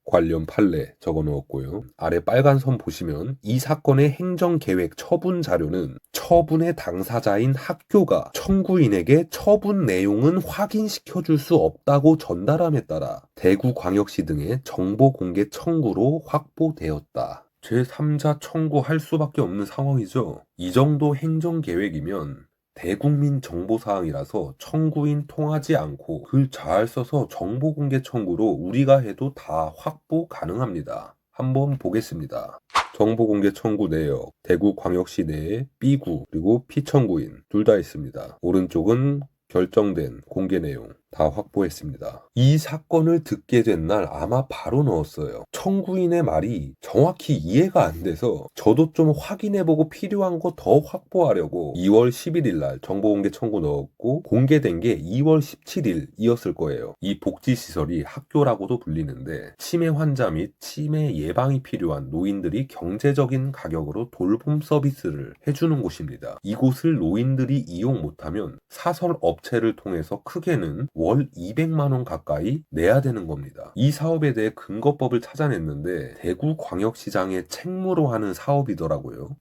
관련 판례 적어 놓았고요. 아래 빨간 선 보시면 이 사건의 행정계획 처분 자료는 처분의 당사자인 학교가 청구인에게 처분 내용은 확인시켜 줄 수 없다고 전달함에 따라 대구광역시 등의 정보 공개 청구로 확보되었다. 제3자 청구할 수밖에 없는 상황이죠. 이 정도 행정계획이면 대국민 정보사항이라서 청구인 통하지 않고 글 잘 써서 정보공개 청구로 우리가 해도 다 확보 가능합니다. 한번 보겠습니다. 정보공개 청구 내역, 대구광역시 내에 B구 그리고 피청구인 둘 다 있습니다. 오른쪽은 결정된 공개 내용 다 확보했습니다. 이 사건을 듣게 된 날 아마 바로 넣었어요. 청구인의 말이 정확히 이해가 안 돼서 저도 좀 확인해보고 필요한 거 더 확보하려고 2월 11일 날 정보공개 청구 넣었고 공개된 게 2월 17일이었을 거예요. 이 복지시설이 학교라고도 불리는데 치매 환자 및 치매 예방이 필요한 노인들이 경제적인 가격으로 돌봄 서비스를 해주는 곳입니다. 이곳을 노인들이 이용 못하면 사설 업체를 통해서 크게는 월 200만 원 가까이 내야 되는 겁니다. 이 사업에 대해 근거법을 찾아냈는데 대구광역시장의 책무로 하는 사업이더라고요.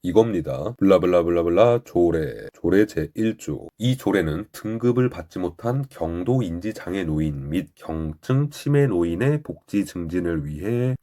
이겁니다. 블라블라블라블라 조례 제1조. 이 조례는 등급을 받지 못한 경도인지장애 노인 및 경증 치매 노인의 복지 증진을 위해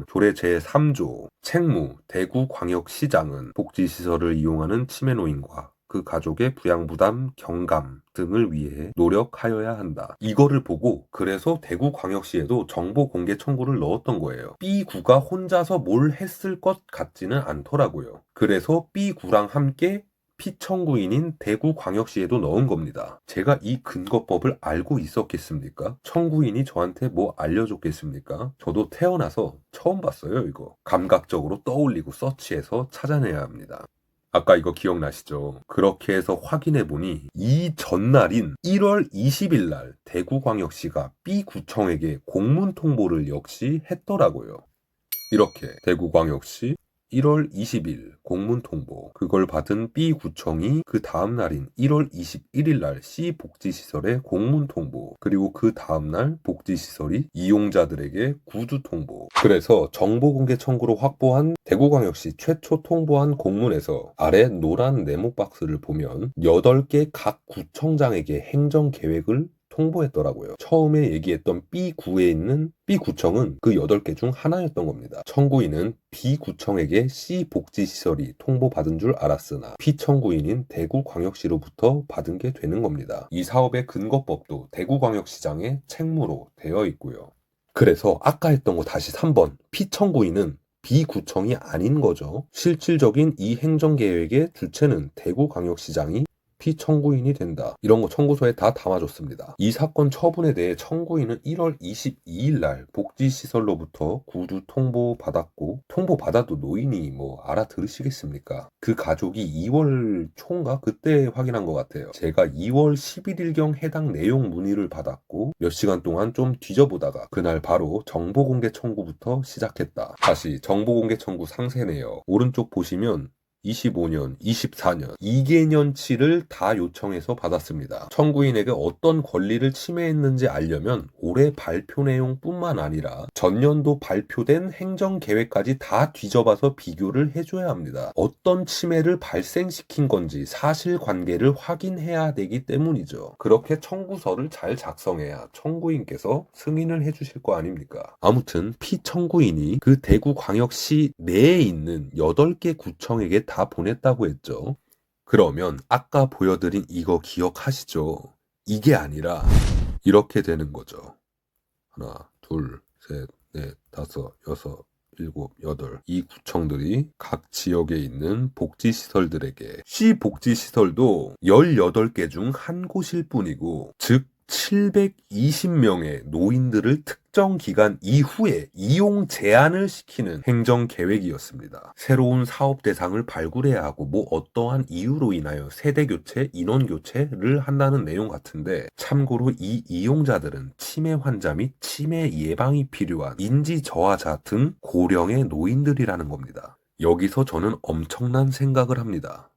조례 제3조. 책무 대구광역시장은 복지시설을 이용하는 치매 노인과 그 가족의 부양부담 경감 등을 위해 노력하여야 한다. 이거를 보고 그래서 대구광역시에도 정보공개 청구를 넣었던 거예요. B구가 혼자서 뭘 했을 것 같지는 않더라고요. 그래서 B구랑 함께 피청구인인 대구광역시에도 넣은 겁니다. 제가 이 근거법을 알고 있었겠습니까? 청구인이 저한테 뭐 알려줬겠습니까? 저도 태어나서 처음 봤어요, 이거. 감각적으로 떠올리고 서치해서 찾아내야 합니다. 아까 이거 기억나시죠? 그렇게 해서 확인해보니 이 전날인 1월 20일 날 대구광역시가 B구청에게 공문 통보를 역시 했더라고요. 이렇게 대구광역시 1월 20일 공문 통보, 그걸 받은 B구청이 그 다음 날인 1월 21일 날 C복지시설에 공문 통보, 그리고 그 다음 날 복지시설이 이용자들에게 구두 통보. 그래서 정보공개 청구로 확보한 대구광역시 최초 통보한 공문에서 아래 노란 네모 박스를 보면 8개 각 구청장에게 행정계획을 통보했더라고요. 처음에 얘기했던 B구에 있는 B구청은 그 8개 중 하나였던 겁니다. 청구인은 B구청에게 C복지시설이 통보받은 줄 알았으나 피청구인인 대구광역시로부터 받은 게 되는 겁니다. 이 사업의 근거법도 대구광역시장의 책무로 되어 있고요. 그래서 아까 했던 거 다시 3번, 피청구인은 B구청이 아닌 거죠. 실질적인 이 행정계획의 주체는 대구광역시장이 피청구인이 된다. 이런 거 청구서에 다 담아줬습니다. 이 사건 처분에 대해 청구인은 1월 22일 날 복지시설로부터 구두 통보받았고, 통보받아도 노인이 뭐 알아들으시겠습니까? 그 가족이 2월 초인가 그때 확인한 것 같아요. 제가 2월 11일경 해당 내용 문의를 받았고 몇 시간 동안 좀 뒤져보다가 그날 바로 정보공개 청구부터 시작했다. 다시 정보공개 청구 상세 내역 오른쪽 보시면 25년, 24년, 2개년치를 다 요청해서 받았습니다. 청구인에게 어떤 권리를 침해했는지 알려면 올해 발표 내용뿐만 아니라 전년도 발표된 행정계획까지 다 뒤져봐서 비교를 해줘야 합니다. 어떤 침해를 발생시킨 건지 사실관계를 확인해야 되기 때문이죠. 그렇게 청구서를 잘 작성해야 청구인께서 승인을 해주실 거 아닙니까? 아무튼 피청구인이 그 대구광역시 내에 있는 8개 구청에게 다 보냈다고 했죠. 그러면 아까 보여드린 이거 기억하시죠? 이게 아니라 이렇게 되는 거죠. 하나, 둘, 셋, 넷, 다섯, 여섯, 일곱, 여덟. 이 구청들이 각 지역에 있는 복지시설들에게 시복지시설도 18개 중 한 곳일 뿐이고, 즉 720명의 노인들을 특정 기간 이후에 이용 제한을 시키는 행정계획이었습니다. 새로운 사업 대상을 발굴해야 하고 뭐 어떠한 이유로 인하여 세대교체, 인원교체를 한다는 내용 같은데, 참고로 이 이용자들은 치매 환자 및 치매 예방이 필요한 인지저하자 등 고령의 노인들이라는 겁니다. 여기서 저는 엄청난 생각을 합니다.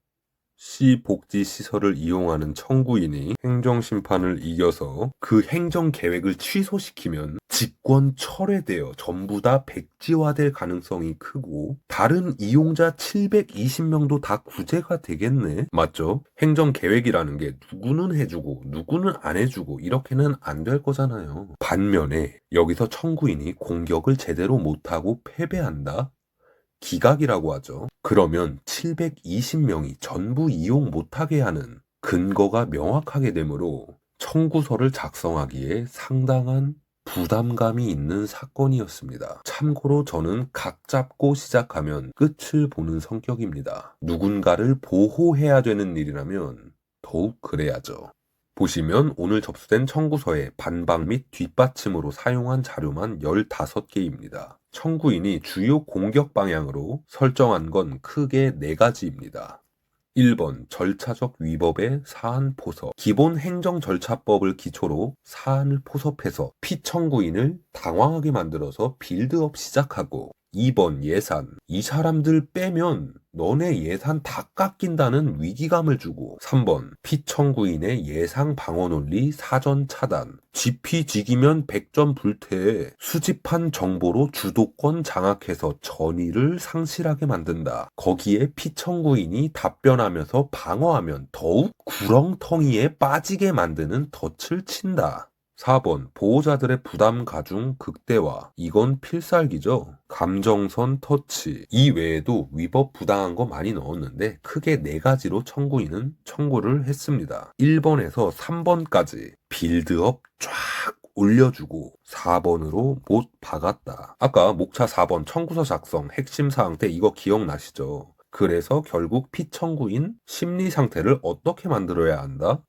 시복지시설을 이용하는 청구인이 행정심판을 이겨서 그 행정계획을 취소시키면 직권 철회되어 전부 다 백지화될 가능성이 크고 다른 이용자 720명도 다 구제가 되겠네? 맞죠? 행정계획이라는 게 누구는 해주고 누구는 안 해주고 이렇게는 안 될 거잖아요. 반면에 여기서 청구인이 공격을 제대로 못하고 패배한다? 기각이라고 하죠. 그러면 720명이 전부 이용 못하게 하는 근거가 명확하게 되므로 청구서를 작성하기에 상당한 부담감이 있는 사건이었습니다. 참고로 저는 각 잡고 시작하면 끝을 보는 성격입니다. 누군가를 보호해야 되는 일이라면 더욱 그래야죠. 보시면 오늘 접수된 청구서에 반박 및 뒷받침으로 사용한 자료만 15개입니다. 청구인이 주요 공격 방향으로 설정한 건 크게 4가지입니다. 1번 절차적 위법의 사안 포섭. 기본 행정절차법을 기초로 사안을 포섭해서 피청구인을 당황하게 만들어서 빌드업 시작하고, 2번 예산. 이 사람들 빼면 너네 예산 다 깎인다는 위기감을 주고, 3번 피청구인의 예상 방어 논리 사전 차단. 지피지기면 100점 불태에 수집한 정보로 주도권 장악해서 전의를 상실하게 만든다. 거기에 피청구인이 답변하면서 방어하면 더욱 구렁텅이에 빠지게 만드는 덫을 친다. 4번 보호자들의 부담 가중 극대화. 이건 필살기죠. 감정선 터치. 이 외에도 위법 부당한 거 많이 넣었는데 크게 4가지로 청구인은 청구를 했습니다. 1번에서 3번까지 빌드업 쫙 올려주고 4번으로 못 박았다. 아까 목차 4번 청구서 작성 핵심 사항 때 이거 기억나시죠? 그래서 결국 피청구인 심리 상태를 어떻게 만들어야 한다?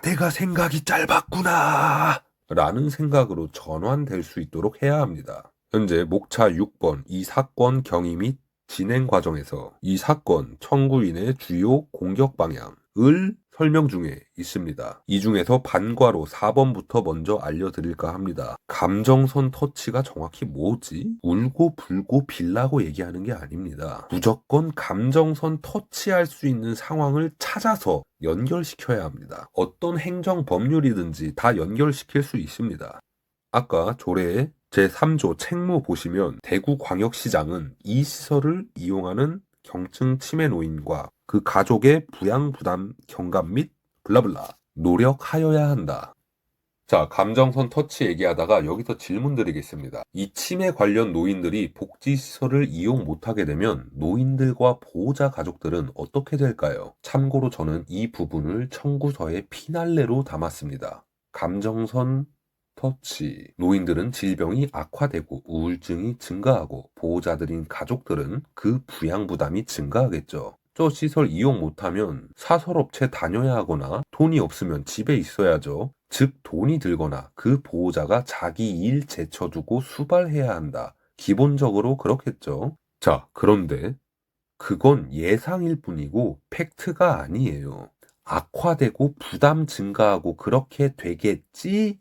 내가 생각이 짧았구나 라는 생각으로 전환될 수 있도록 해야 합니다. 현재 목차 6번 이 사건 경위 및 진행 과정에서 이 사건 청구인의 주요 공격 방향을 설명 중에 있습니다. 이 중에서 반과로 4번부터 먼저 알려드릴까 합니다. 감정선 터치가 정확히 뭐지? 울고 불고 빌라고 얘기하는 게 아닙니다. 무조건 감정선 터치할 수 있는 상황을 찾아서 연결시켜야 합니다. 어떤 행정 법률이든지 다 연결시킬 수 있습니다. 아까 조례의 제3조 책무 보시면 대구광역시장은 이 시설을 이용하는 경증 치매 노인과 그 가족의 부양 부담 경감 및 블라블라 노력하여야 한다. 자, 감정선 터치 얘기하다가 여기서 질문 드리겠습니다. 이 치매 관련 노인들이 복지시설을 이용 못하게 되면 노인들과 보호자 가족들은 어떻게 될까요? 참고로 저는 이 부분을 청구서의 피날레로 담았습니다. 감정선 터치. 노인들은 질병이 악화되고 우울증이 증가하고 보호자들인 가족들은 그 부양 부담이 증가하겠죠. 저 시설 이용 못하면 사설업체 다녀야 하거나 돈이 없으면 집에 있어야죠. 즉 돈이 들거나 그 보호자가 자기 일 제쳐두고 수발해야 한다. 기본적으로 그렇겠죠. 자, 그런데 그건 예상일 뿐이고 팩트가 아니에요. 악화되고 부담 증가하고 그렇게 되겠지?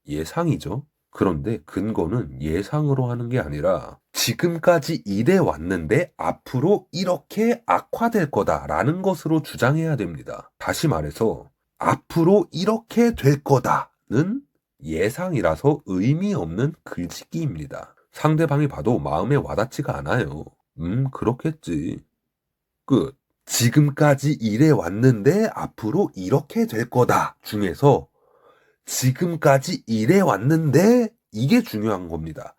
예상이죠. 그런데 근거는 예상으로 하는 게 아니라 지금까지 이래 왔는데 앞으로 이렇게 악화될 거다라는 것으로 주장해야 됩니다. 다시 말해서 앞으로 이렇게 될 거다는 예상이라서 의미 없는 글짓기입니다. 상대방이 봐도 마음에 와닿지가 않아요. 그렇겠지. 끝. 지금까지 이래 왔는데 앞으로 이렇게 될 거다 중에서 지금까지 이래 왔는데 이게 중요한 겁니다.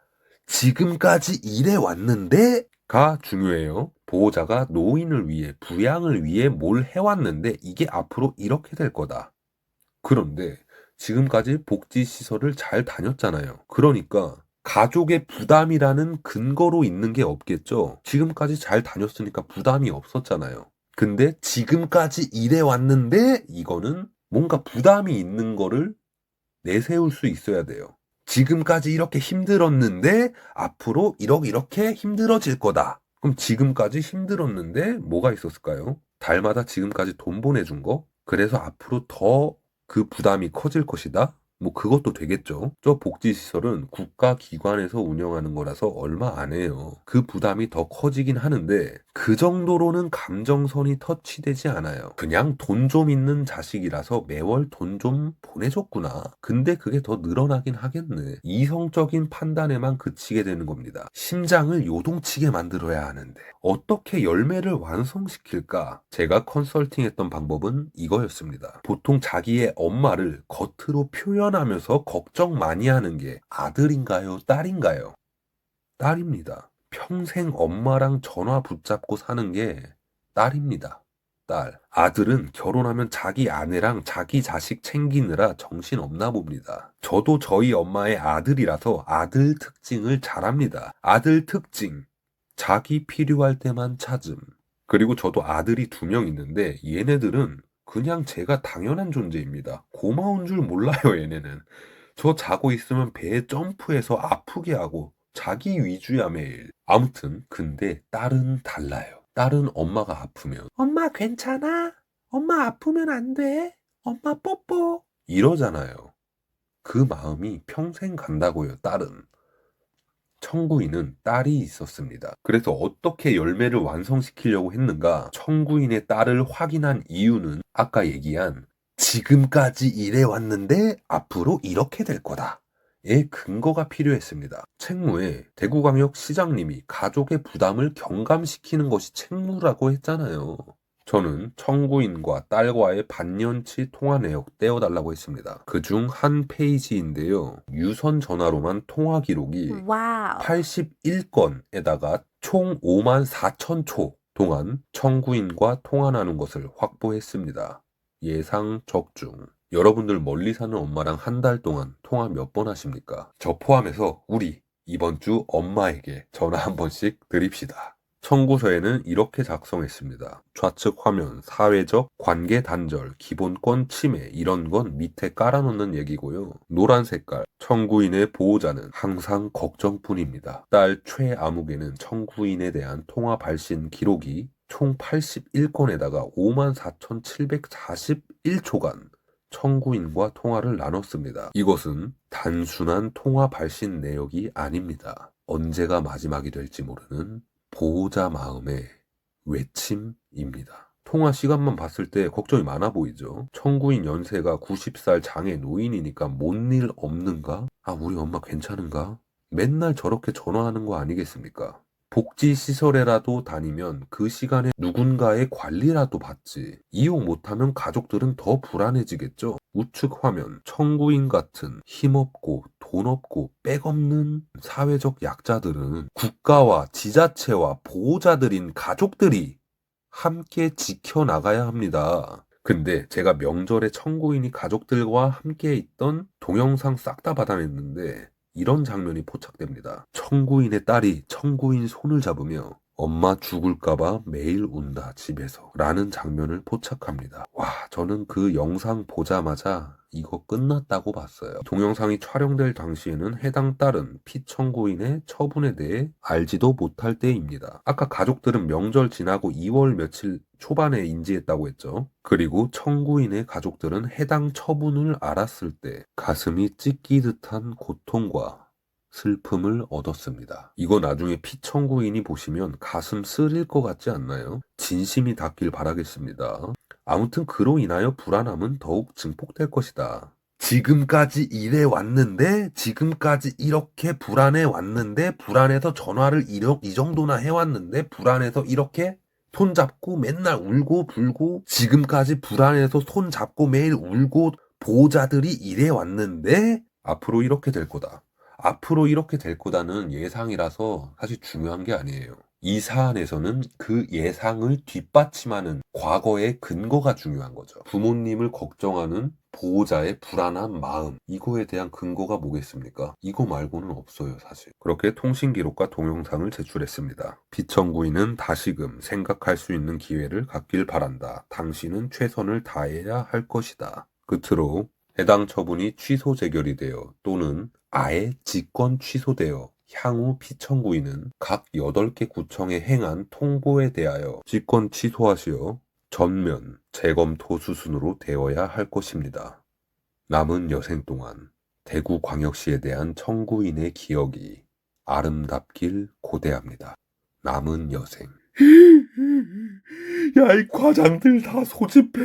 지금까지 이래 왔는데가 중요해요. 보호자가 노인을 위해 부양을 위해 뭘 해왔는데 이게 앞으로 이렇게 될 거다. 그런데 지금까지 복지시설을 잘 다녔잖아요. 그러니까 가족의 부담이라는 근거로 있는 게 없겠죠. 지금까지 잘 다녔으니까 부담이 없었잖아요. 근데 지금까지 이래 왔는데 이거는 뭔가 부담이 있는 거를 내세울 수 있어야 돼요. 지금까지 이렇게 힘들었는데 앞으로 이렇게 힘들어질 거다. 그럼 지금까지 힘들었는데 뭐가 있었을까요? 달마다 지금까지 돈 보내준 거? 그래서 앞으로 더 그 부담이 커질 것이다? 뭐 그것도 되겠죠. 저 복지시설은 국가기관에서 운영하는 거라서 얼마 안 해요. 그 부담이 더 커지긴 하는데 그 정도로는 감정선이 터치되지 않아요. 그냥 돈 좀 있는 자식이라서 매월 돈 좀 보내줬구나. 근데 그게 더 늘어나긴 하겠네. 이성적인 판단에만 그치게 되는 겁니다. 심장을 요동치게 만들어야 하는데 어떻게 열매를 완성시킬까? 제가 컨설팅했던 방법은 이거였습니다. 보통 자기의 엄마를 겉으로 표현하면서 걱정 많이 하는 게 아들인가요? 딸인가요? 딸입니다. 평생 엄마랑 전화 붙잡고 사는 게 딸입니다. 딸. 아들은 결혼하면 자기 아내랑 자기 자식 챙기느라 정신없나 봅니다. 저도 저희 엄마의 아들이라서 아들 특징을 잘합니다. 아들 특징. 자기 필요할 때만 찾음. 그리고 저도 아들이 2명 있는데 얘네들은 그냥 제가 당연한 존재입니다. 고마운 줄 몰라요, 얘네는. 저 자고 있으면 배에 점프해서 아프게 하고 자기 위주야 매일. 아무튼 근데 딸은 달라요. 딸은 엄마가 아프면 엄마 괜찮아? 엄마 아프면 안 돼? 엄마 뽀뽀 이러잖아요. 그 마음이 평생 간다고요, 딸은. 청구인은 딸이 있었습니다. 그래서 어떻게 열매를 완성시키려고 했는가? 청구인의 딸을 확인한 이유는 아까 얘기한 지금까지 이래왔는데 앞으로 이렇게 될 거다. 의 근거가 필요했습니다. 책무에 대구광역 시장님이 가족의 부담을 경감시키는 것이 책무라고 했잖아요. 저는 청구인과 딸과의 반년치 통화 내역 떼어달라고 했습니다. 그중 한 페이지인데요. 유선 전화로만 통화 기록이 와우. 81건에다가 총 54,000초 동안 청구인과 통화 나눈 것을 확보했습니다. 예상 적중. 여러분들 멀리 사는 엄마랑 한 달 동안 통화 몇 번 하십니까? 저 포함해서 우리 이번 주 엄마에게 전화 한 번씩 드립시다. 청구서에는 이렇게 작성했습니다. 좌측 화면, 사회적 관계 단절, 기본권 침해 이런 건 밑에 깔아놓는 얘기고요. 노란 색깔, 청구인의 보호자는 항상 걱정뿐입니다. 딸 최아묵에는 청구인에 대한 통화 발신 기록이 총 81건에다가 54,741초간 청구인과 통화를 나눴습니다. 이것은 단순한 통화 발신 내역이 아닙니다. 언제가 마지막이 될지 모르는 보호자 마음의 외침입니다. 통화 시간만 봤을 때 걱정이 많아 보이죠. 청구인 연세가 90살 장애 노인이니까 뭔 일 없는가? 아, 우리 엄마 괜찮은가? 맨날 저렇게 전화하는 거 아니겠습니까? 복지시설에라도 다니면 그 시간에 누군가의 관리라도 받지. 이용 못하면 가족들은 더 불안해지겠죠. 우측 화면, 청구인 같은 힘없고 돈 없고 백 없는 사회적 약자들은 국가와 지자체와 보호자들인 가족들이 함께 지켜나가야 합니다. 근데 제가 명절에 청구인이 가족들과 함께 있던 동영상 싹 다 받아냈는데 이런 장면이 포착됩니다. 청구인의 딸이 청구인 손을 잡으며 엄마 죽을까봐 매일 운다 집에서 라는 장면을 포착합니다. 와, 저는 그 영상 보자마자 이거 끝났다고 봤어요. 동영상이 촬영될 당시에는 해당 딸은 피청구인의 처분에 대해 알지도 못할 때입니다. 아까 가족들은 명절 지나고 2월 며칠 초반에 인지했다고 했죠. 그리고 청구인의 가족들은 해당 처분을 알았을 때 가슴이 찢기듯한 고통과 슬픔을 얻었습니다. 이거 나중에 피청구인이 보시면 가슴 쓰릴 것 같지 않나요? 진심이 닿길 바라겠습니다. 아무튼 그로 인하여 불안함은 더욱 증폭될 것이다. 지금까지 이래 왔는데, 지금까지 이렇게 불안해 왔는데, 불안해서 전화를 이 정도나 해왔는데, 불안해서 이렇게 손잡고 맨날 울고 불고, 지금까지 불안해서 손잡고 매일 울고, 보호자들이 이래 왔는데, 앞으로 이렇게 될 거다. 앞으로 이렇게 될 거다는 예상이라서 사실 중요한 게 아니에요. 이 사안에서는 그 예상을 뒷받침하는 과거의 근거가 중요한 거죠. 부모님을 걱정하는 보호자의 불안한 마음, 이거에 대한 근거가 뭐겠습니까? 이거 말고는 없어요, 사실. 그렇게 통신 기록과 동영상을 제출했습니다. 피청구인은 다시금 생각할 수 있는 기회를 갖길 바란다. 당신은 최선을 다해야 할 것이다. 끝으로 해당 처분이 취소 재결이 되어 또는 아예 직권 취소되어 향후 피청구인은 각 8개 구청에 행한 통보에 대하여 직권 취소하시어 전면 재검토 수순으로 되어야 할 것입니다. 남은 여생 동안 대구광역시에 대한 청구인의 기억이 아름답길 고대합니다. 남은 여생. 야, 이 과장들 다 소집해.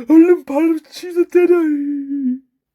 얼른 바로 취소 때려.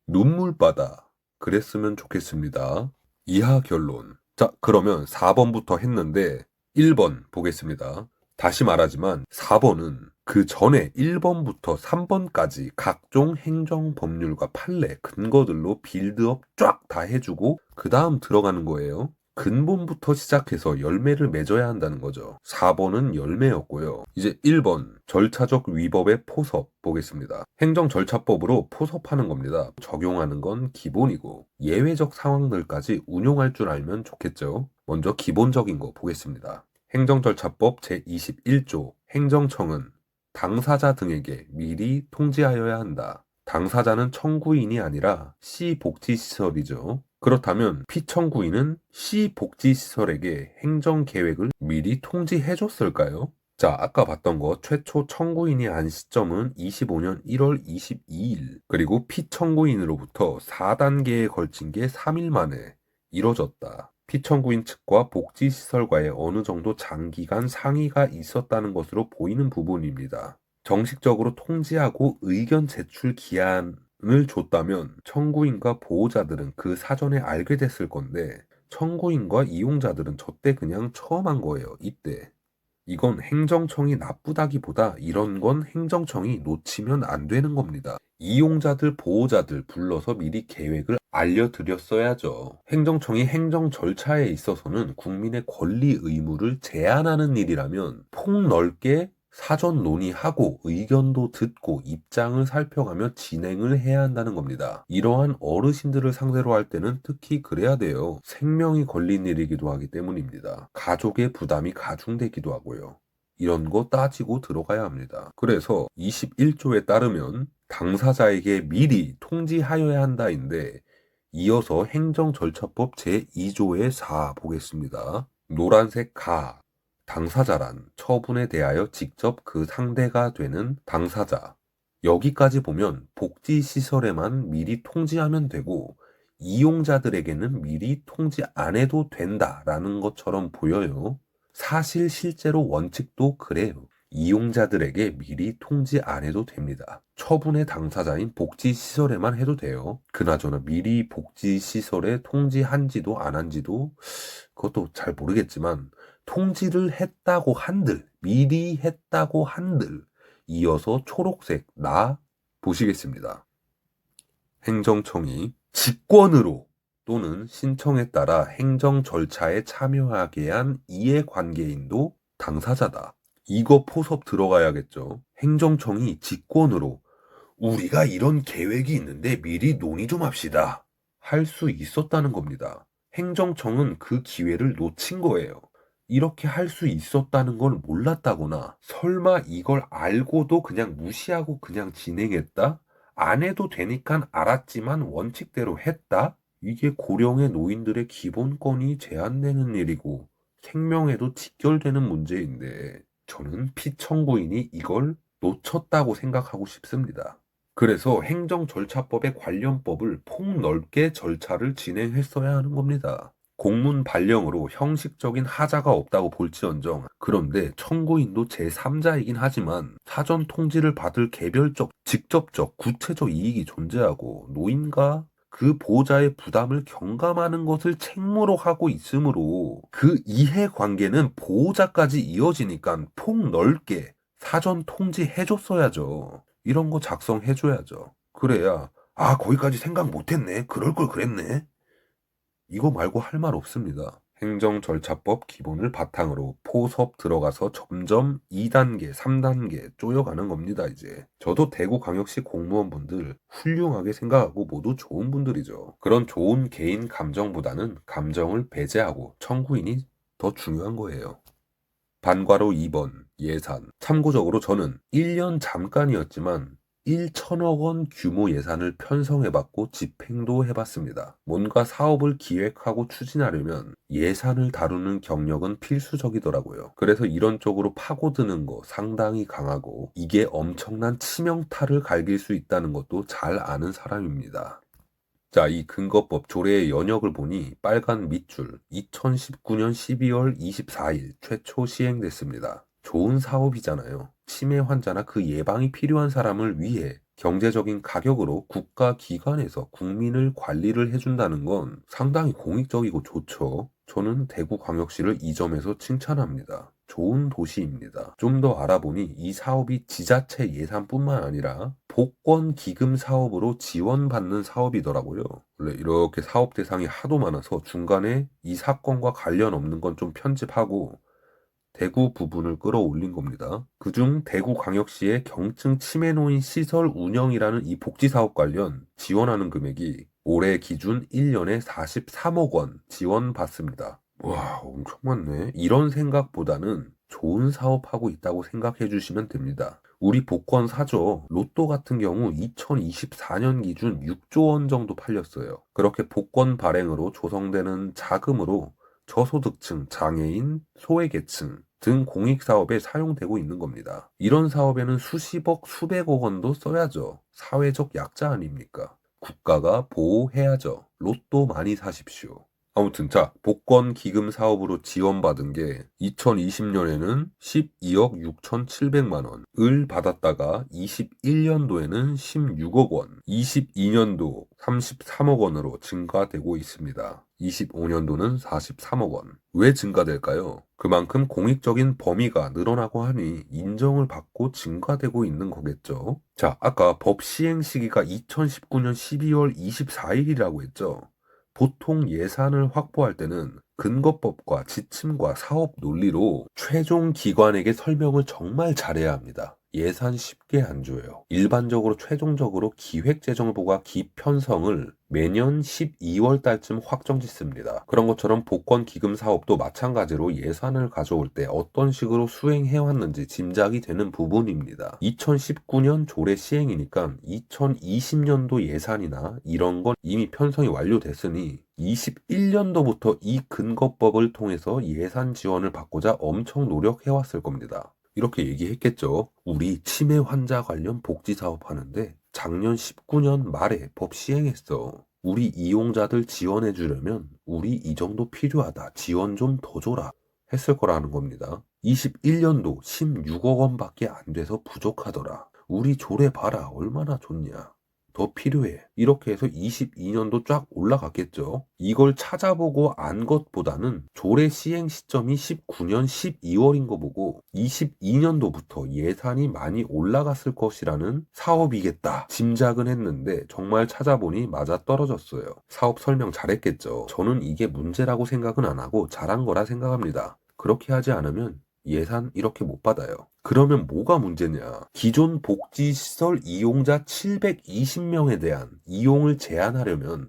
눈물바다. 그랬으면 좋겠습니다. 이하 결론. 자, 그러면 4번부터 했는데 1번 보겠습니다. 다시 말하지만 4번은 그 전에 1번부터 3번까지 각종 행정법률과 판례, 근거들로 빌드업 쫙 다 해주고 그 다음 들어가는 거예요. 근본부터 시작해서 열매를 맺어야 한다는 거죠. 4번은 열매였고요. 이제 1번 절차적 위법의 포섭 보겠습니다. 행정절차법으로 포섭하는 겁니다. 적용하는 건 기본이고 예외적 상황들까지 운용할 줄 알면 좋겠죠. 먼저 기본적인 거 보겠습니다. 행정절차법 제21조 행정청은 당사자 등에게 미리 통지하여야 한다. 당사자는 청구인이 아니라 시복지시설이죠. 그렇다면 피청구인은 시복지시설에게 행정계획을 미리 통지해줬을까요? 자, 아까 봤던 거 최초 청구인이 한 시점은 25년 1월 22일, 그리고 피청구인으로부터 4단계에 걸친 게 3일 만에 이뤄졌다. 피청구인 측과 복지시설과의 어느 정도 장기간 상의가 있었다는 것으로 보이는 부분입니다. 정식적으로 통지하고 의견 제출 기한을 줬다면 청구인과 보호자들은 그 사전에 알게 됐을 건데 청구인과 이용자들은 저때 그냥 처음 한 거예요. 이때. 이건 행정청이 나쁘다기보다 이런 건 행정청이 놓치면 안 되는 겁니다. 이용자들, 보호자들 불러서 미리 계획을 알려드렸어야죠. 행정청이 행정 절차에 있어서는 국민의 권리 의무를 제한하는 일이라면 폭넓게 사전 논의하고 의견도 듣고 입장을 살펴가며 진행을 해야 한다는 겁니다. 이러한 어르신들을 상대로 할 때는 특히 그래야 돼요. 생명이 걸린 일이기도 하기 때문입니다. 가족의 부담이 가중되기도 하고요. 이런 거 따지고 들어가야 합니다. 그래서 21조에 따르면 당사자에게 미리 통지하여야 한다인데 이어서 행정절차법 제2조의 4 보겠습니다. 노란색 가. 당사자란 처분에 대하여 직접 그 상대가 되는 당사자. 여기까지 보면 복지시설에만 미리 통지하면 되고 이용자들에게는 미리 통지 안 해도 된다라는 것처럼 보여요. 사실 실제로 원칙도 그래요. 이용자들에게 미리 통지 안 해도 됩니다. 처분의 당사자인 복지시설에만 해도 돼요. 그나저나 미리 복지시설에 통지한지도 안 한지도 그것도 잘 모르겠지만 통지를 했다고 한들, 미리 했다고 한들, 이어서 초록색 나 보시겠습니다. 행정청이 직권으로 또는 신청에 따라 행정 절차에 참여하게 한 이해관계인도 당사자다. 이거 포섭 들어가야겠죠. 행정청이 직권으로 우리가 이런 계획이 있는데 미리 논의 좀 합시다. 할 수 있었다는 겁니다. 행정청은 그 기회를 놓친 거예요. 이렇게 할 수 있었다는 걸 몰랐다거나 설마 이걸 알고도 그냥 무시하고 그냥 진행했다? 안 해도 되니까 알았지만 원칙대로 했다? 이게 고령의 노인들의 기본권이 제한되는 일이고 생명에도 직결되는 문제인데 저는 피청구인이 이걸 놓쳤다고 생각하고 싶습니다. 그래서 행정절차법의 관련법을 폭넓게 절차를 진행했어야 하는 겁니다. 공문 발령으로 형식적인 하자가 없다고 볼지언정 그런데 청구인도 제3자이긴 하지만 사전 통지를 받을 개별적, 직접적, 구체적 이익이 존재하고 노인과 그 보호자의 부담을 경감하는 것을 책무로 하고 있으므로 그 이해관계는 보호자까지 이어지니까 폭넓게 사전 통지해줬어야죠. 이런 거 작성해줘야죠. 그래야 거기까지 생각 못했네. 그럴 걸 그랬네. 이거 말고 할 말 없습니다. 행정절차법 기본을 바탕으로 포섭 들어가서 점점 2단계, 3단계 쪼여가는 겁니다, 이제. 저도 대구광역시 공무원분들 훌륭하게 생각하고 모두 좋은 분들이죠. 그런 좋은 개인 감정보다는 감정을 배제하고 청구인이 더 중요한 거예요. 반괄호 2번 예산. 참고적으로 저는 1년 잠깐이었지만 1천억 원 규모 예산을 편성해봤고 집행도 해봤습니다. 뭔가 사업을 기획하고 추진하려면 예산을 다루는 경력은 필수적이더라고요. 그래서 이런 쪽으로 파고드는 거 상당히 강하고 이게 엄청난 치명타를 갈길 수 있다는 것도 잘 아는 사람입니다. 자, 이 근거법 조례의 연역을 보니 빨간 밑줄 2019년 12월 24일 최초 시행됐습니다. 좋은 사업이잖아요. 치매 환자나 그 예방이 필요한 사람을 위해 경제적인 가격으로 국가기관에서 국민을 관리를 해준다는 건 상당히 공익적이고 좋죠. 저는 대구광역시를 이 점에서 칭찬합니다. 좋은 도시입니다. 좀 더 알아보니 이 사업이 지자체 예산뿐만 아니라 복권 기금 사업으로 지원받는 사업이더라고요. 원래 이렇게 사업 대상이 하도 많아서 중간에 이 사건과 관련 없는 건 좀 편집하고 대구 부분을 끌어올린 겁니다. 그중 대구광역시의 경증 치매노인 시설 운영이라는 이 복지사업 관련 지원하는 금액이 올해 기준 1년에 43억 원 지원받습니다. 와, 엄청 많네. 이런 생각보다는 좋은 사업하고 있다고 생각해 주시면 됩니다. 우리 복권 사죠. 로또 같은 경우 2024년 기준 6조 원 정도 팔렸어요. 그렇게 복권 발행으로 조성되는 자금으로 저소득층, 장애인, 소외계층 등 공익사업에 사용되고 있는 겁니다. 이런 사업에는 수십억, 수백억 원도 써야죠. 사회적 약자 아닙니까? 국가가 보호해야죠. 로또 많이 사십시오. 아무튼 복권 기금 사업으로 지원받은 게 2020년에는 12억 6,700만 원을 받았다가 21년도에는 16억 원, 22년도 33억 원으로 증가되고 있습니다. 25년도는 43억 원. 왜 증가될까요? 그만큼 공익적인 범위가 늘어나고 하니 인정을 받고 증가되고 있는 거겠죠. 아까 법 시행 시기가 2019년 12월 24일이라고 했죠. 보통 예산을 확보할 때는 근거법과 지침과 사업 논리로 최종 기관에게 설명을 정말 잘해야 합니다. 예산 쉽게 안 줘요. 일반적으로 최종적으로 기획재정부가 기편성을 매년 12월 달쯤 확정짓습니다. 그런 것처럼 복권 기금 사업도 마찬가지로 예산을 가져올 때 어떤 식으로 수행해왔는지 짐작이 되는 부분입니다. 2019년 조례 시행이니까 2020년도 예산이나 이런 건 이미 편성이 완료됐으니 21년도부터 이 근거법을 통해서 예산 지원을 받고자 엄청 노력해왔을 겁니다. 이렇게 얘기했겠죠. 우리 치매 환자 관련 복지 사업 하는데 작년 19년 말에 법 시행했어. 우리 이용자들 지원해 주려면 우리 이 정도 필요하다. 지원 좀 더 줘라. 했을 거라는 겁니다. 21년도 16억 원밖에 안 돼서 부족하더라. 우리 조례 봐라. 얼마나 좋냐. 더 필요해. 이렇게 해서 22년도 쫙 올라갔겠죠. 이걸 찾아보고 안 것보다는 조례 시행 시점이 19년 12월인 거 보고 22년도부터 예산이 많이 올라갔을 것이라는 사업이겠다 짐작은 했는데 정말 찾아보니 맞아 떨어졌어요. 사업 설명 잘했겠죠. 저는 이게 문제라고 생각은 안 하고 잘한 거라 생각합니다. 그렇게 하지 않으면 예산 이렇게 못 받아요. 그러면 뭐가 문제냐? 기존 복지시설 이용자 720명에 대한 이용을 제한하려면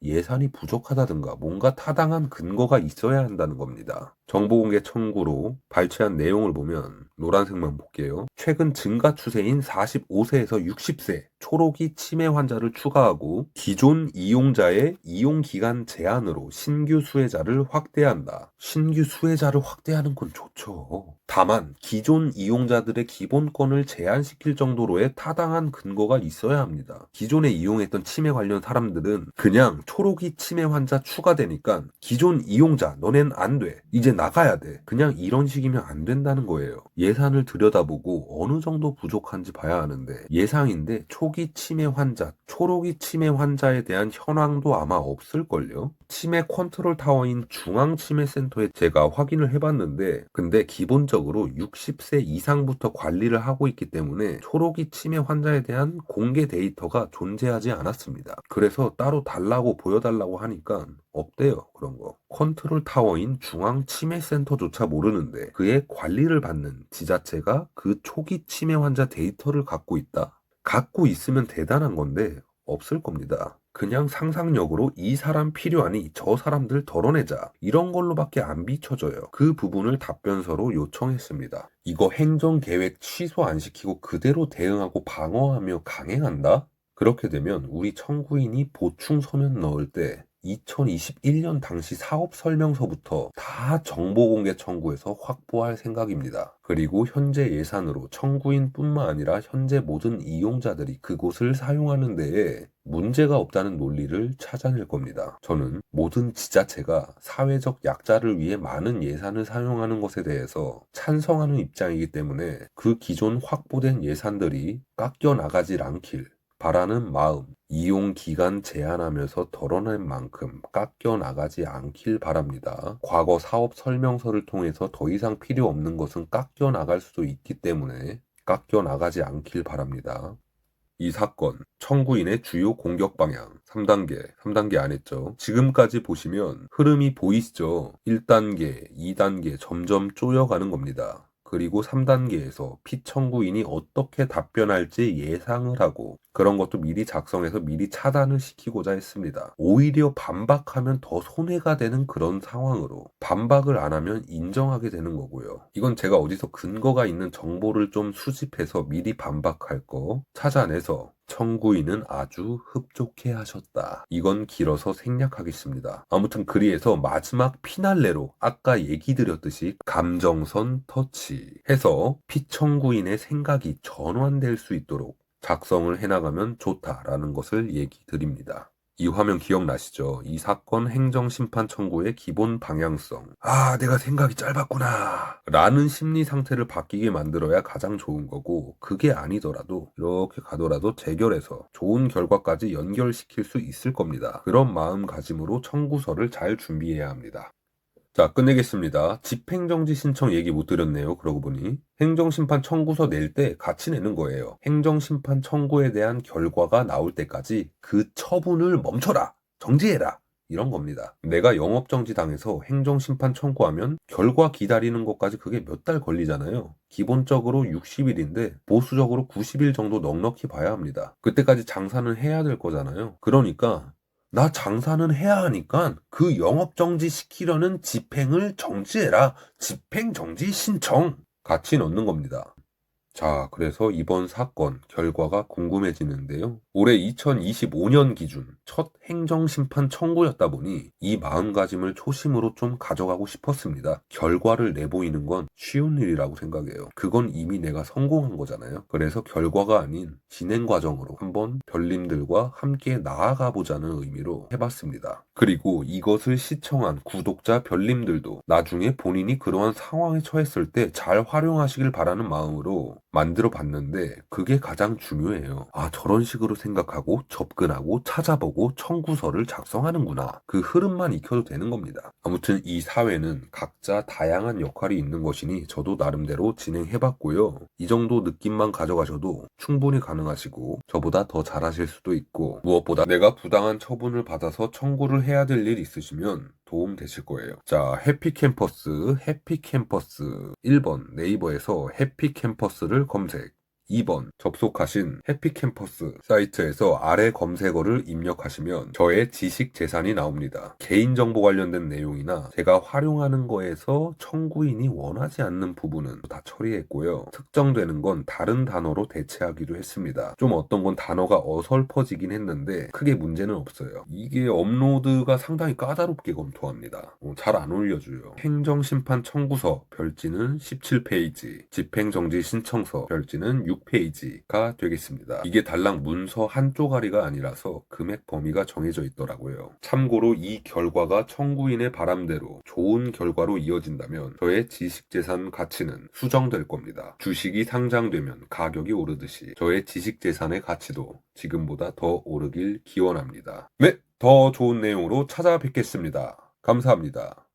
예산이 부족하다든가 뭔가 타당한 근거가 있어야 한다는 겁니다. 정보공개 청구로 발췌한 내용을 보면 노란색만 볼게요. 최근 증가 추세인 45세에서 60세 초록이 치매 환자를 추가하고 기존 이용자의 이용기간 제한으로 신규 수혜자를 확대한다. 신규 수혜자를 확대하는 건 좋죠. 다만 기존 이용자들의 기본권을 제한시킬 정도로의 타당한 근거가 있어야 합니다. 기존에 이용했던 치매 관련 사람들은 그냥 초록이 치매 환자 추가되니까 기존 이용자 너넨 안 돼. 이제 나가야 돼. 그냥 이런 식이면 안 된다는 거예요. 예산을 들여다보고 어느 정도 부족한지 봐야 하는데 예상인데 초기 치매 환자, 초록이 치매 환자에 대한 현황도 아마 없을걸요. 치매 컨트롤 타워인 중앙치매센터에 제가 확인을 해봤는데 근데 기본적으로 60세 이상부터 관리를 하고 있기 때문에 초록이 치매 환자에 대한 공개 데이터가 존재하지 않았습니다. 그래서 따로 달라고 보여달라고 하니까 없대요. 그런 거. 컨트롤 타워인 중앙치매센터조차 모르는데 그의 관리를 받는 지자체가 그 초기 치매 환자 데이터를 갖고 있다? 갖고 있으면 대단한 건데 없을 겁니다. 그냥 상상력으로 이 사람 필요하니 저 사람들 덜어내자 이런 걸로밖에 안 비춰져요. 그 부분을 답변서로 요청했습니다. 이거 행정계획 취소 안 시키고 그대로 대응하고 방어하며 강행한다? 그렇게 되면 우리 청구인이 보충 서면 넣을 때 2021년 당시 사업 설명서부터 다 정보공개 청구해서 확보할 생각입니다. 그리고 현재 예산으로 청구인뿐만 아니라 현재 모든 이용자들이 그곳을 사용하는 데에 문제가 없다는 논리를 찾아낼 겁니다. 저는 모든 지자체가 사회적 약자를 위해 많은 예산을 사용하는 것에 대해서 찬성하는 입장이기 때문에 그 기존 확보된 예산들이 깎여 나가질 않길 바라는 마음, 이용 기간 제한하면서 덜어낸 만큼 깎여 나가지 않길 바랍니다. 과거 사업 설명서를 통해서 더 이상 필요 없는 것은 깎여 나갈 수도 있기 때문에 깎여 나가지 않길 바랍니다. 이 사건, 청구인의 주요 공격 방향 3단계 안 했죠. 지금까지 보시면 흐름이 보이시죠? 1단계, 2단계 점점 쪼여가는 겁니다. 그리고 3단계에서 피청구인이 어떻게 답변할지 예상을 하고 그런 것도 미리 작성해서 미리 차단을 시키고자 했습니다. 오히려 반박하면 더 손해가 되는 그런 상황으로 반박을 안 하면 인정하게 되는 거고요. 이건 제가 어디서 근거가 있는 정보를 좀 수집해서 미리 반박할 거 찾아내서 청구인은 아주 흡족해 하셨다. 이건 길어서 생략하겠습니다. 아무튼 그리해서 마지막 피날레로 아까 얘기 드렸듯이 감정선 터치 해서 피청구인의 생각이 전환될 수 있도록 작성을 해나가면 좋다라는 것을 얘기 드립니다. 이 화면 기억나시죠? 이 사건 행정심판 청구의 기본 방향성. 아, 내가 생각이 짧았구나. 라는 심리 상태를 바뀌게 만들어야 가장 좋은 거고, 그게 아니더라도, 이렇게 가더라도 재결해서 좋은 결과까지 연결시킬 수 있을 겁니다. 그런 마음가짐으로 청구서를 잘 준비해야 합니다. 자, 끝내겠습니다. 집행정지 신청 얘기 못 드렸네요. 그러고 보니. 행정심판 청구서 낼 때 같이 내는 거예요. 행정심판 청구에 대한 결과가 나올 때까지 그 처분을 멈춰라! 정지해라! 이런 겁니다. 내가 영업정지 당해서 행정심판 청구하면 결과 기다리는 것까지 그게 몇 달 걸리잖아요. 기본적으로 60일인데 보수적으로 90일 정도 넉넉히 봐야 합니다. 그때까지 장사는 해야 될 거잖아요. 그러니까 나 장사는 해야 하니까 그 영업정지 시키려는 집행을 정지해라. 집행정지 신청. 같이 넣는 겁니다. 자, 그래서 이번 사건 결과가 궁금해지는데요. 올해 2025년 기준 첫 행정심판 청구였다 보니 이 마음가짐을 초심으로 좀 가져가고 싶었습니다. 결과를 내보이는 건 쉬운 일이라고 생각해요. 그건 이미 내가 성공한 거잖아요. 그래서 결과가 아닌 진행 과정으로 한번 별님들과 함께 나아가 보자는 의미로 해봤습니다. 그리고 이것을 시청한 구독자 별님들도 나중에 본인이 그러한 상황에 처했을 때 잘 활용하시길 바라는 마음으로 만들어 봤는데 그게 가장 중요해요. 아, 저런 식으로 생각하고 접근하고 찾아보고 청구서를 작성하는구나. 그 흐름만 익혀도 되는 겁니다. 아무튼 이 사회는 각자 다양한 역할이 있는 것이니 저도 나름대로 진행해봤고요. 이 정도 느낌만 가져가셔도 충분히 가능하시고 저보다 더 잘하실 수도 있고 무엇보다 내가 부당한 처분을 받아서 청구를 해야 될 일 있으시면 도움 되실 거예요. 자, 해피캠퍼스 1번 네이버에서 해피캠퍼스를 검색 2번 접속하신 해피캠퍼스 사이트에서 아래 검색어를 입력하시면 저의 지식재산이 나옵니다. 개인정보 관련된 내용이나 제가 활용하는 거에서 청구인이 원하지 않는 부분은 다 처리했고요. 특정되는 건 다른 단어로 대체하기도 했습니다. 좀 어떤 건 단어가 어설퍼지긴 했는데 크게 문제는 없어요. 이게 업로드가 상당히 까다롭게 검토합니다. 잘 안 올려줘요. 행정심판 청구서 별지는 17페이지, 집행정지 신청서 별지는 6페이지가 되겠습니다. 이게 달랑 문서 한 쪼가리가 아니라서 금액 범위가 정해져 있더라고요. 참고로 이 결과가 청구인의 바람대로 좋은 결과로 이어진다면 저의 지식재산 가치는 수정될 겁니다. 주식이 상장되면 가격이 오르듯이 저의 지식재산의 가치도 지금보다 더 오르길 기원합니다. 네, 더 좋은 내용으로 찾아뵙겠습니다. 감사합니다.